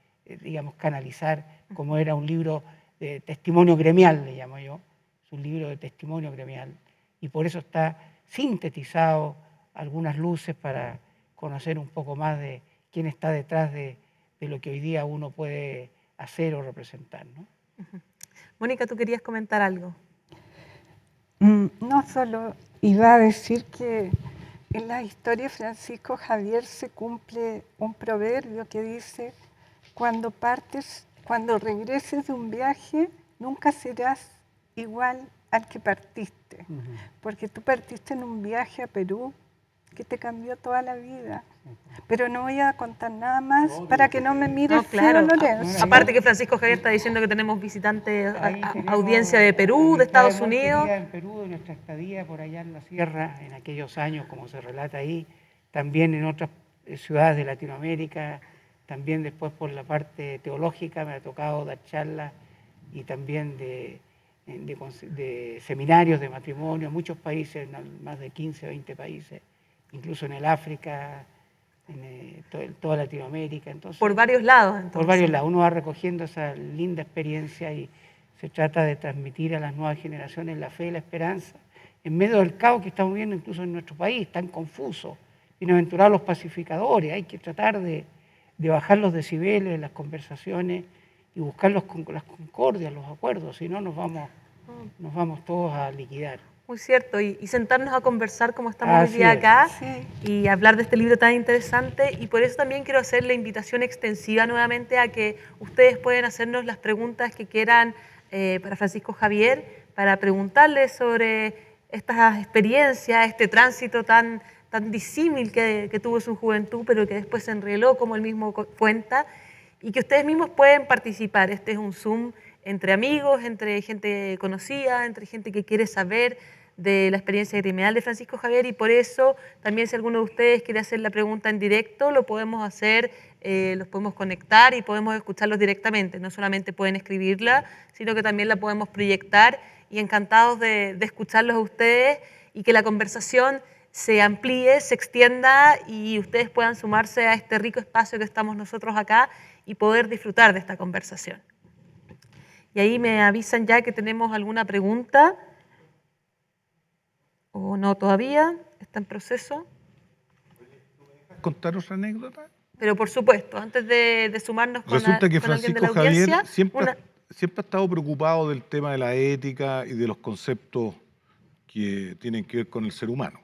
digamos, canalizar, como era un libro de testimonio gremial, le llamo yo, es un libro de testimonio gremial y por eso está sintetizado algunas luces para conocer un poco más de quién está detrás de lo que hoy día uno puede hacer o representar, ¿no? Mónica, tú querías comentar algo. No solo iba a decir que en la historia de Francisco Javier se cumple un proverbio que dice, cuando regreses de un viaje, nunca serás igual al que partiste, porque tú partiste en un viaje a Perú que te cambió toda la vida. Pero no voy a contar nada más para que no me mires No, claro. feo, Lorenzo. Aparte que Francisco Javier está diciendo que tenemos visitantes, Ahí tenemos audiencia de Perú, de amistades Estados muy Unidos. queridas en Perú, de nuestra estadía por allá en la sierra, en aquellos años, como se relata ahí, también en otras ciudades de Latinoamérica, también después por la parte teológica me ha tocado dar charlas y también de seminarios de matrimonio en muchos países, en más de 15 o 20 países, incluso en el África, en toda Latinoamérica. Entonces, Por varios lados, entonces. por varios lados. Uno va recogiendo esa linda experiencia y se trata de transmitir a las nuevas generaciones la fe y la esperanza en medio del caos que estamos viendo incluso en nuestro país, tan confuso, bienaventurados los pacificadores, hay que tratar de bajar los decibeles de las conversaciones y buscar las concordias, los acuerdos, si no nos vamos todos a liquidar. Muy cierto, y sentarnos a conversar como estamos hoy Así día es. acá Sí. y hablar de este libro tan interesante, y por eso también quiero hacer la invitación extensiva nuevamente a que ustedes pueden hacernos las preguntas que quieran para Francisco Javier, para preguntarle sobre estas experiencias, este tránsito tan disímil que tuvo su juventud, pero que después se enrieló, como él mismo cuenta, y que ustedes mismos pueden participar. Este es un Zoom entre amigos, entre gente conocida, entre gente que quiere saber de la experiencia criminal de Francisco Javier, y por eso también si alguno de ustedes quiere hacer la pregunta en directo, lo podemos hacer, los podemos conectar y podemos escucharlos directamente. No solamente pueden escribirla, sino que también la podemos proyectar, y encantados de escucharlos a ustedes y que la conversación se amplíe, se extienda y ustedes puedan sumarse a este rico espacio que estamos nosotros acá y poder disfrutar de esta conversación. Y ahí me avisan ya que tenemos alguna pregunta. ¿O no todavía? ¿Está en proceso? ¿Contar otra anécdota? Pero por supuesto, antes de sumarnos con, Resulta que con alguien de Francisco la audiencia, Javier siempre ha estado preocupado del tema de la ética y de los conceptos que tienen que ver con el ser humano.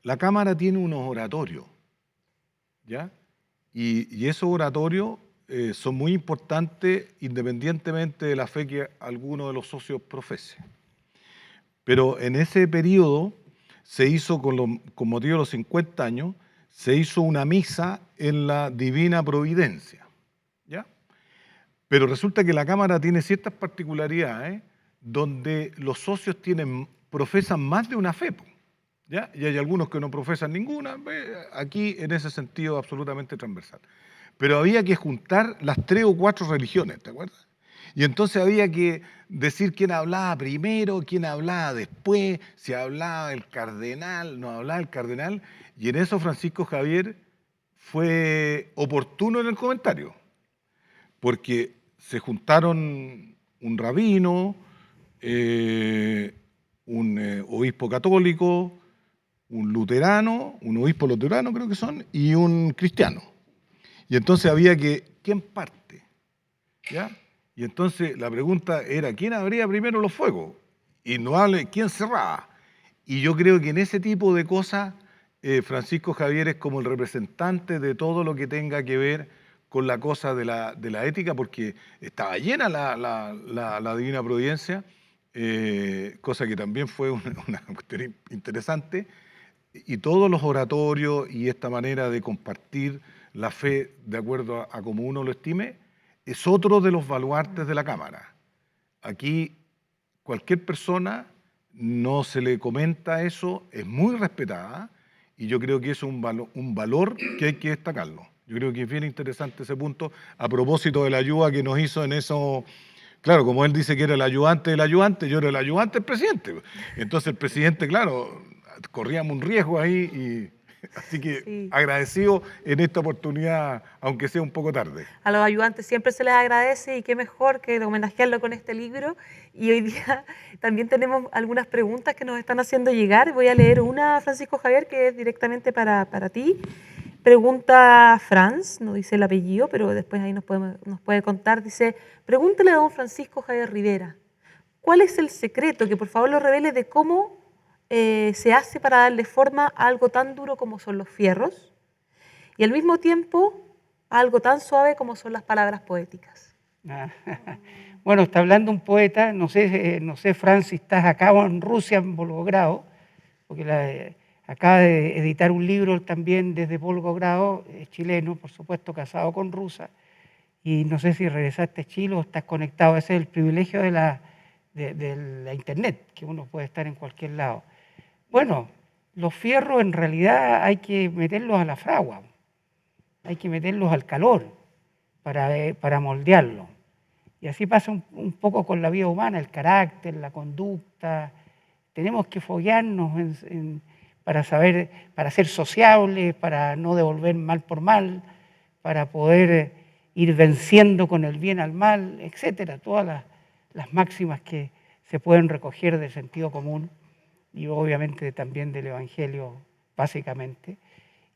La Cámara tiene unos oratorios, ¿ya? Y esos oratorios son muy importantes independientemente de la fe que alguno de los socios profese. Pero en ese periodo se hizo, con motivo de los 50 años, se hizo una misa en la Divina Providencia, ¿ya? Pero resulta que la Cámara tiene ciertas particularidades donde los socios profesan más de una fe, ¿ya? Y hay algunos que no profesan ninguna, aquí en ese sentido absolutamente transversal. Pero había que juntar las 3 o 4 religiones, ¿te acuerdas? Y entonces había que decir quién hablaba primero, quién hablaba después, si hablaba el cardenal, no hablaba el cardenal, y en eso Francisco Javier fue oportuno en el comentario, porque se juntaron un rabino, un obispo católico, un luterano, un obispo luterano creo que son, y un cristiano. Y entonces había que, ¿quién parte? ¿Ya? Y entonces la pregunta era, ¿quién abría primero los fuegos? Y no hable, ¿quién cerraba? Y yo creo que en ese tipo de cosas, Francisco Javier es como el representante de todo lo que tenga que ver con la cosa de la ética, porque estaba llena la Divina Providencia, cosa que también fue una cuestión interesante, y todos los oratorios y esta manera de compartir la fe de acuerdo a como uno lo estime, es otro de los baluartes de la Cámara. Aquí cualquier persona no se le comenta eso, es muy respetada, y yo creo que eso es un valor que hay que destacarlo. Yo creo que es bien interesante ese punto, a propósito de la ayuda que nos hizo en eso. Claro, como él dice que era el ayudante del ayudante, yo era el ayudante del presidente. Entonces el presidente, claro, corríamos un riesgo ahí, así que Sí. agradecido en esta oportunidad, aunque sea un poco tarde. A los ayudantes siempre se les agradece, y qué mejor que homenajearlo con este libro. Y hoy día también tenemos algunas preguntas que nos están haciendo llegar. Voy a leer una, Francisco Javier, que es directamente para ti. Pregunta Franz, no dice el apellido, pero después ahí nos puede contar. Dice, pregúntele a don Francisco Javier Rivera, ¿cuál es el secreto? Que por favor lo revele de cómo se hace para darle forma a algo tan duro como son los fierros y al mismo tiempo a algo tan suave como son las palabras poéticas. Bueno, está hablando un poeta, no sé Franz, si estás acá o en Rusia, en Volgogrado, porque acaba de editar un libro también desde Volgogrado, es chileno, por supuesto, casado con rusa, y no sé si regresaste a Chile o estás conectado. Ese es el privilegio de la internet, que uno puede estar en cualquier lado. Bueno, los fierros en realidad hay que meterlos a la fragua, hay que meterlos al calor para moldearlos. Y así pasa un poco con la vida humana, el carácter, la conducta. Tenemos que foguearnos para ser sociables, para no devolver mal por mal, para poder ir venciendo con el bien al mal, etcétera. Todas las máximas que se pueden recoger del sentido común y obviamente también del Evangelio, básicamente.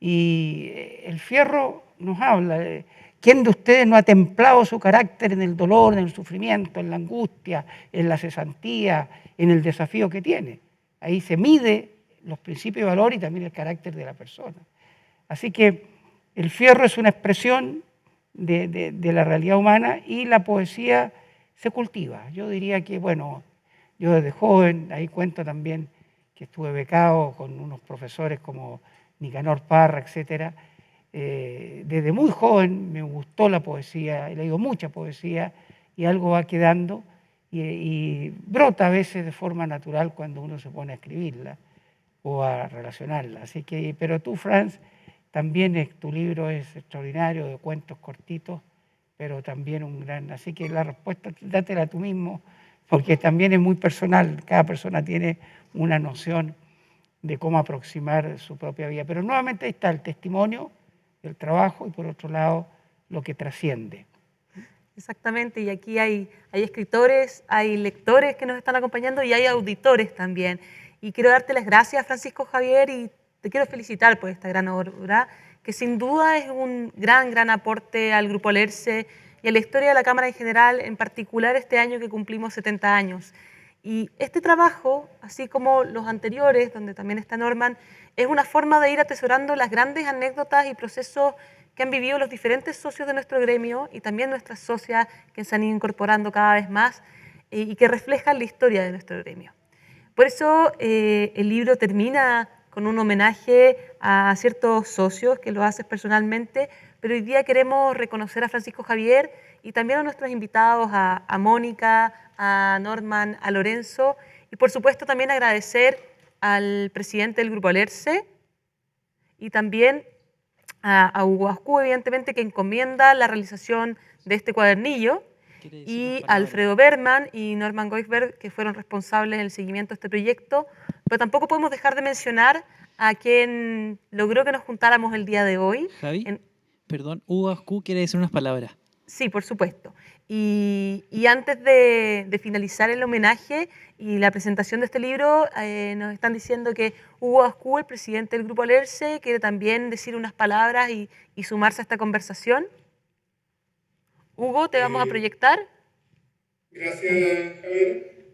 Y el fierro nos habla de quién de ustedes no ha templado su carácter en el dolor, en el sufrimiento, en la angustia, en la cesantía, en el desafío que tiene. Ahí se mide los principios de valor y también el carácter de la persona. Así que el fierro es una expresión de la realidad humana y la poesía se cultiva. Yo diría que, bueno, yo desde joven, ahí cuento también que estuve becado con unos profesores como Nicanor Parra, etcétera. Desde muy joven me gustó la poesía, he leído mucha poesía y algo va quedando y brota a veces de forma natural cuando uno se pone a escribirla o a relacionarla. Así que, pero tú, Franz, también tu libro es extraordinario, de cuentos cortitos, pero también un gran... Así que la respuesta, dátela tú mismo, porque también es muy personal, cada persona tiene una noción de cómo aproximar su propia vida. Pero nuevamente ahí está el testimonio, el trabajo y por otro lado lo que trasciende. Exactamente, y aquí hay escritores, hay lectores que nos están acompañando y hay auditores también. Y quiero darte las gracias, Francisco Javier, y te quiero felicitar por esta gran obra, que sin duda es un gran aporte al Grupo Lerce y a la historia de la Cámara en general, en particular este año que cumplimos 70 años. Y este trabajo, así como los anteriores, donde también está Norman, es una forma de ir atesorando las grandes anécdotas y procesos que han vivido los diferentes socios de nuestro gremio y también nuestras socias que se han ido incorporando cada vez más y que reflejan la historia de nuestro gremio. Por eso el libro termina con un homenaje a ciertos socios que lo haces personalmente, pero hoy día queremos reconocer a Francisco Javier y también a nuestros invitados, a Mónica, a Norman, a Lorenzo, y por supuesto también agradecer al presidente del Grupo Alerce y también a Hugo Ascú, evidentemente, que encomienda la realización de este cuadernillo, y a Alfredo Berman y Norman Goisberg, que fueron responsables del seguimiento de este proyecto, pero tampoco podemos dejar de mencionar a quien logró que nos juntáramos el día de hoy. Javi, perdón, Hugo Ascú quiere decir unas palabras. Sí, por supuesto. Y antes de finalizar el homenaje y la presentación de este libro, nos están diciendo que Hugo Ascú, el presidente del Grupo Alerce, quiere también decir unas palabras y sumarse a esta conversación. Hugo, te vamos a proyectar. Gracias, Javier.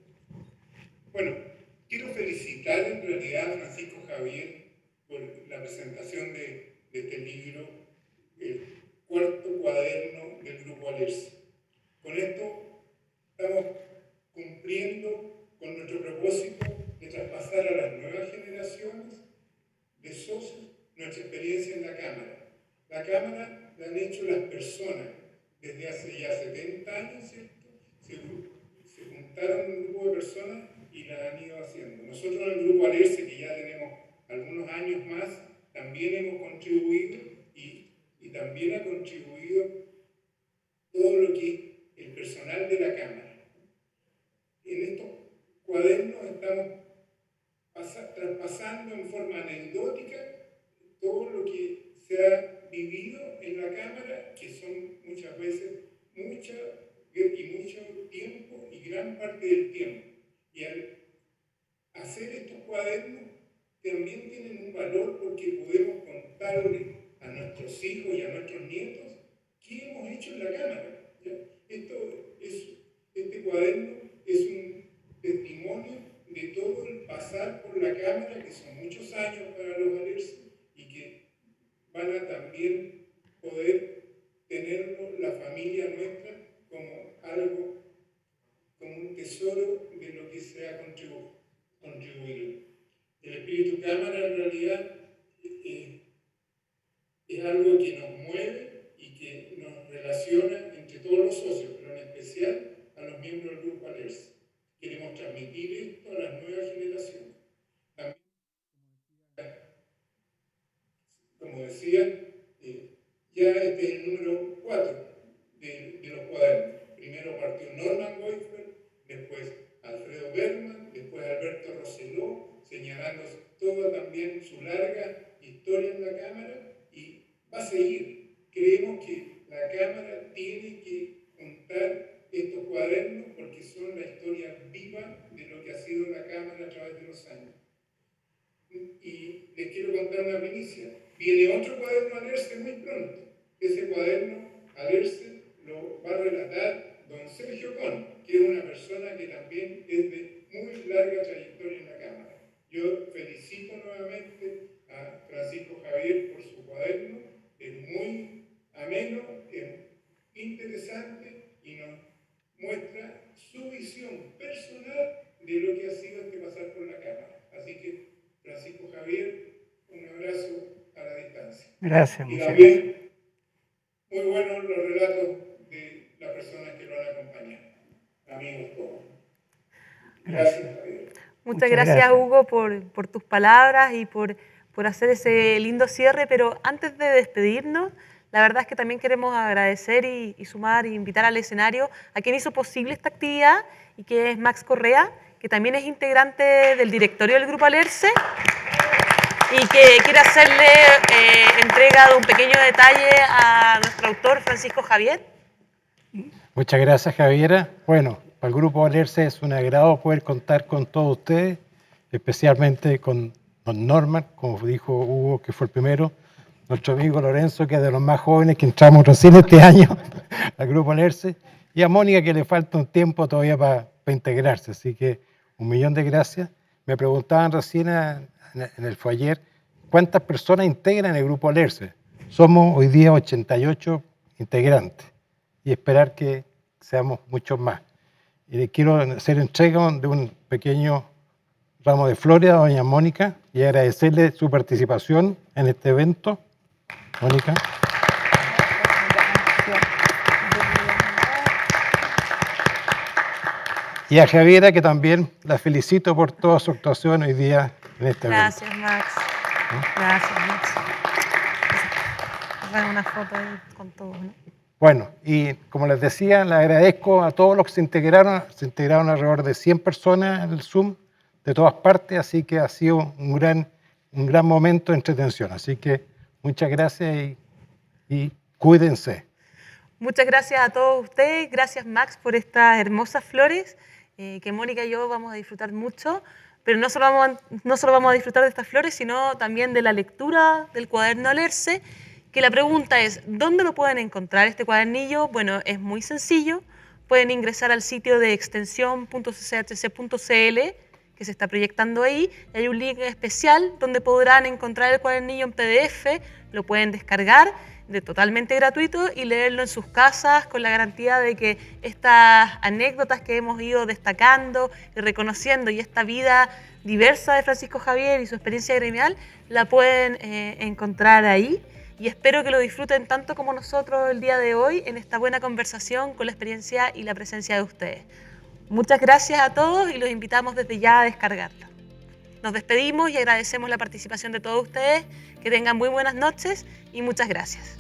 Bueno, quiero felicitar en realidad a Francisco Javier por la presentación de este libro, el cuarto cuaderno del Grupo Alerce. Con esto estamos cumpliendo con nuestro propósito de traspasar a las nuevas generaciones de socios nuestra experiencia en la Cámara. La Cámara la han hecho las personas desde hace ya 70 años, ¿cierto? Se juntaron un grupo de personas y la han ido haciendo. Nosotros en el Grupo Alerce, que ya tenemos algunos años más, también hemos contribuido y también ha contribuido todo lo que el personal de la Cámara. En estos cuadernos estamos traspasando en forma anecdótica todo lo que se ha vivido en la Cámara, que son muchas veces mucho tiempo y gran parte del tiempo. Y al hacer estos cuadernos también tienen un valor porque podemos contarle a nuestros hijos y a nuestros nietos qué hemos hecho en la Cámara. Este cuaderno es un testimonio de todo el pasar por la Cámara, que son muchos años para los Alerce y que van a también poder tenerlo la familia nuestra como algo, como un tesoro de lo que se ha contribuido. El espíritu Cámara en realidad es algo que nos mueve y que nos relaciona entre todos los socios, pero en especial a los miembros del Grupo Alerce. Queremos transmitir esto a las nuevas generaciones. También, como decía, ya este es el número 4 de los cuadernos. Primero partió Norman Goisberg, después Alfredo Berman, después Alberto Roseló, señalando toda también su larga historia en la Cámara, y va a seguir. Creemos que la Cámara tiene que contar estos cuadernos porque son la historia viva de lo que ha sido la Cámara a través de los años. Y les quiero contar una primicia. Viene otro cuaderno a leerse muy pronto. Ese cuaderno a leerse lo va a relatar don Sergio Con, que es una persona que también es de muy larga trayectoria en la Cámara. Yo felicito nuevamente a Francisco Javier por su cuaderno, es muy ameno, es interesante y nos muestra su visión personal de lo que ha sido este pasar por la Cámara. Así que, Francisco Javier, un abrazo a la distancia. Gracias, Y muchas también, muy buenos los relatos de las personas que lo han acompañado. Amigos todos. Gracias, Javier. Muchas gracias, Hugo, por tus palabras y por hacer ese lindo cierre, pero antes de despedirnos, la verdad es que también queremos agradecer y sumar e invitar al escenario a quien hizo posible esta actividad y que es Max Correa, que también es integrante del directorio del Grupo Alerce y que quiere hacerle entrega de un pequeño detalle a nuestro autor Francisco Javier. Muchas gracias, Javiera. Bueno, para el Grupo Alerce es un agrado poder contar con todos ustedes, especialmente con don Norman, como dijo Hugo, que fue el primero, nuestro amigo Lorenzo, que es de los más jóvenes que entramos recién este año al Grupo Alerce, y a Mónica, que le falta un tiempo todavía para integrarse. Así que 1.000.000 de gracias. Me preguntaban recién en el foyer cuántas personas integran el Grupo Alerce. Somos hoy día 88 integrantes y esperar que seamos muchos más. Y le quiero hacer entrega de un pequeño ramo de flores a doña Mónica y agradecerle su participación en este evento. Mónica. Y a Javiera, que también la felicito por toda su actuación hoy día en este evento. Gracias, Max. Gracias, Max. Hagan una foto ahí con todos, ¿no? Bueno, y como les decía, le agradezco a todos los que se integraron alrededor de 100 personas en el Zoom, de todas partes, así que ha sido un gran momento de entretención. Así que muchas gracias y cuídense. Muchas gracias a todos ustedes, gracias Max por estas hermosas flores que Mónica y yo vamos a disfrutar mucho, pero no solo vamos a disfrutar de estas flores, sino también de la lectura del cuaderno Alerce, que la pregunta es, ¿dónde lo pueden encontrar este cuadernillo? Bueno, es muy sencillo, pueden ingresar al sitio de extensión.cchc.cl, que se está proyectando ahí, y hay un link especial donde podrán encontrar el cuadernillo en PDF, lo pueden descargar, totalmente gratuito y leerlo en sus casas con la garantía de que estas anécdotas que hemos ido destacando y reconociendo y esta vida diversa de Francisco Javier y su experiencia gremial la pueden encontrar ahí y espero que lo disfruten tanto como nosotros el día de hoy en esta buena conversación con la experiencia y la presencia de ustedes. Muchas gracias a todos y los invitamos desde ya a descargarlo. Nos despedimos y agradecemos la participación de todos ustedes. Que tengan muy buenas noches y muchas gracias.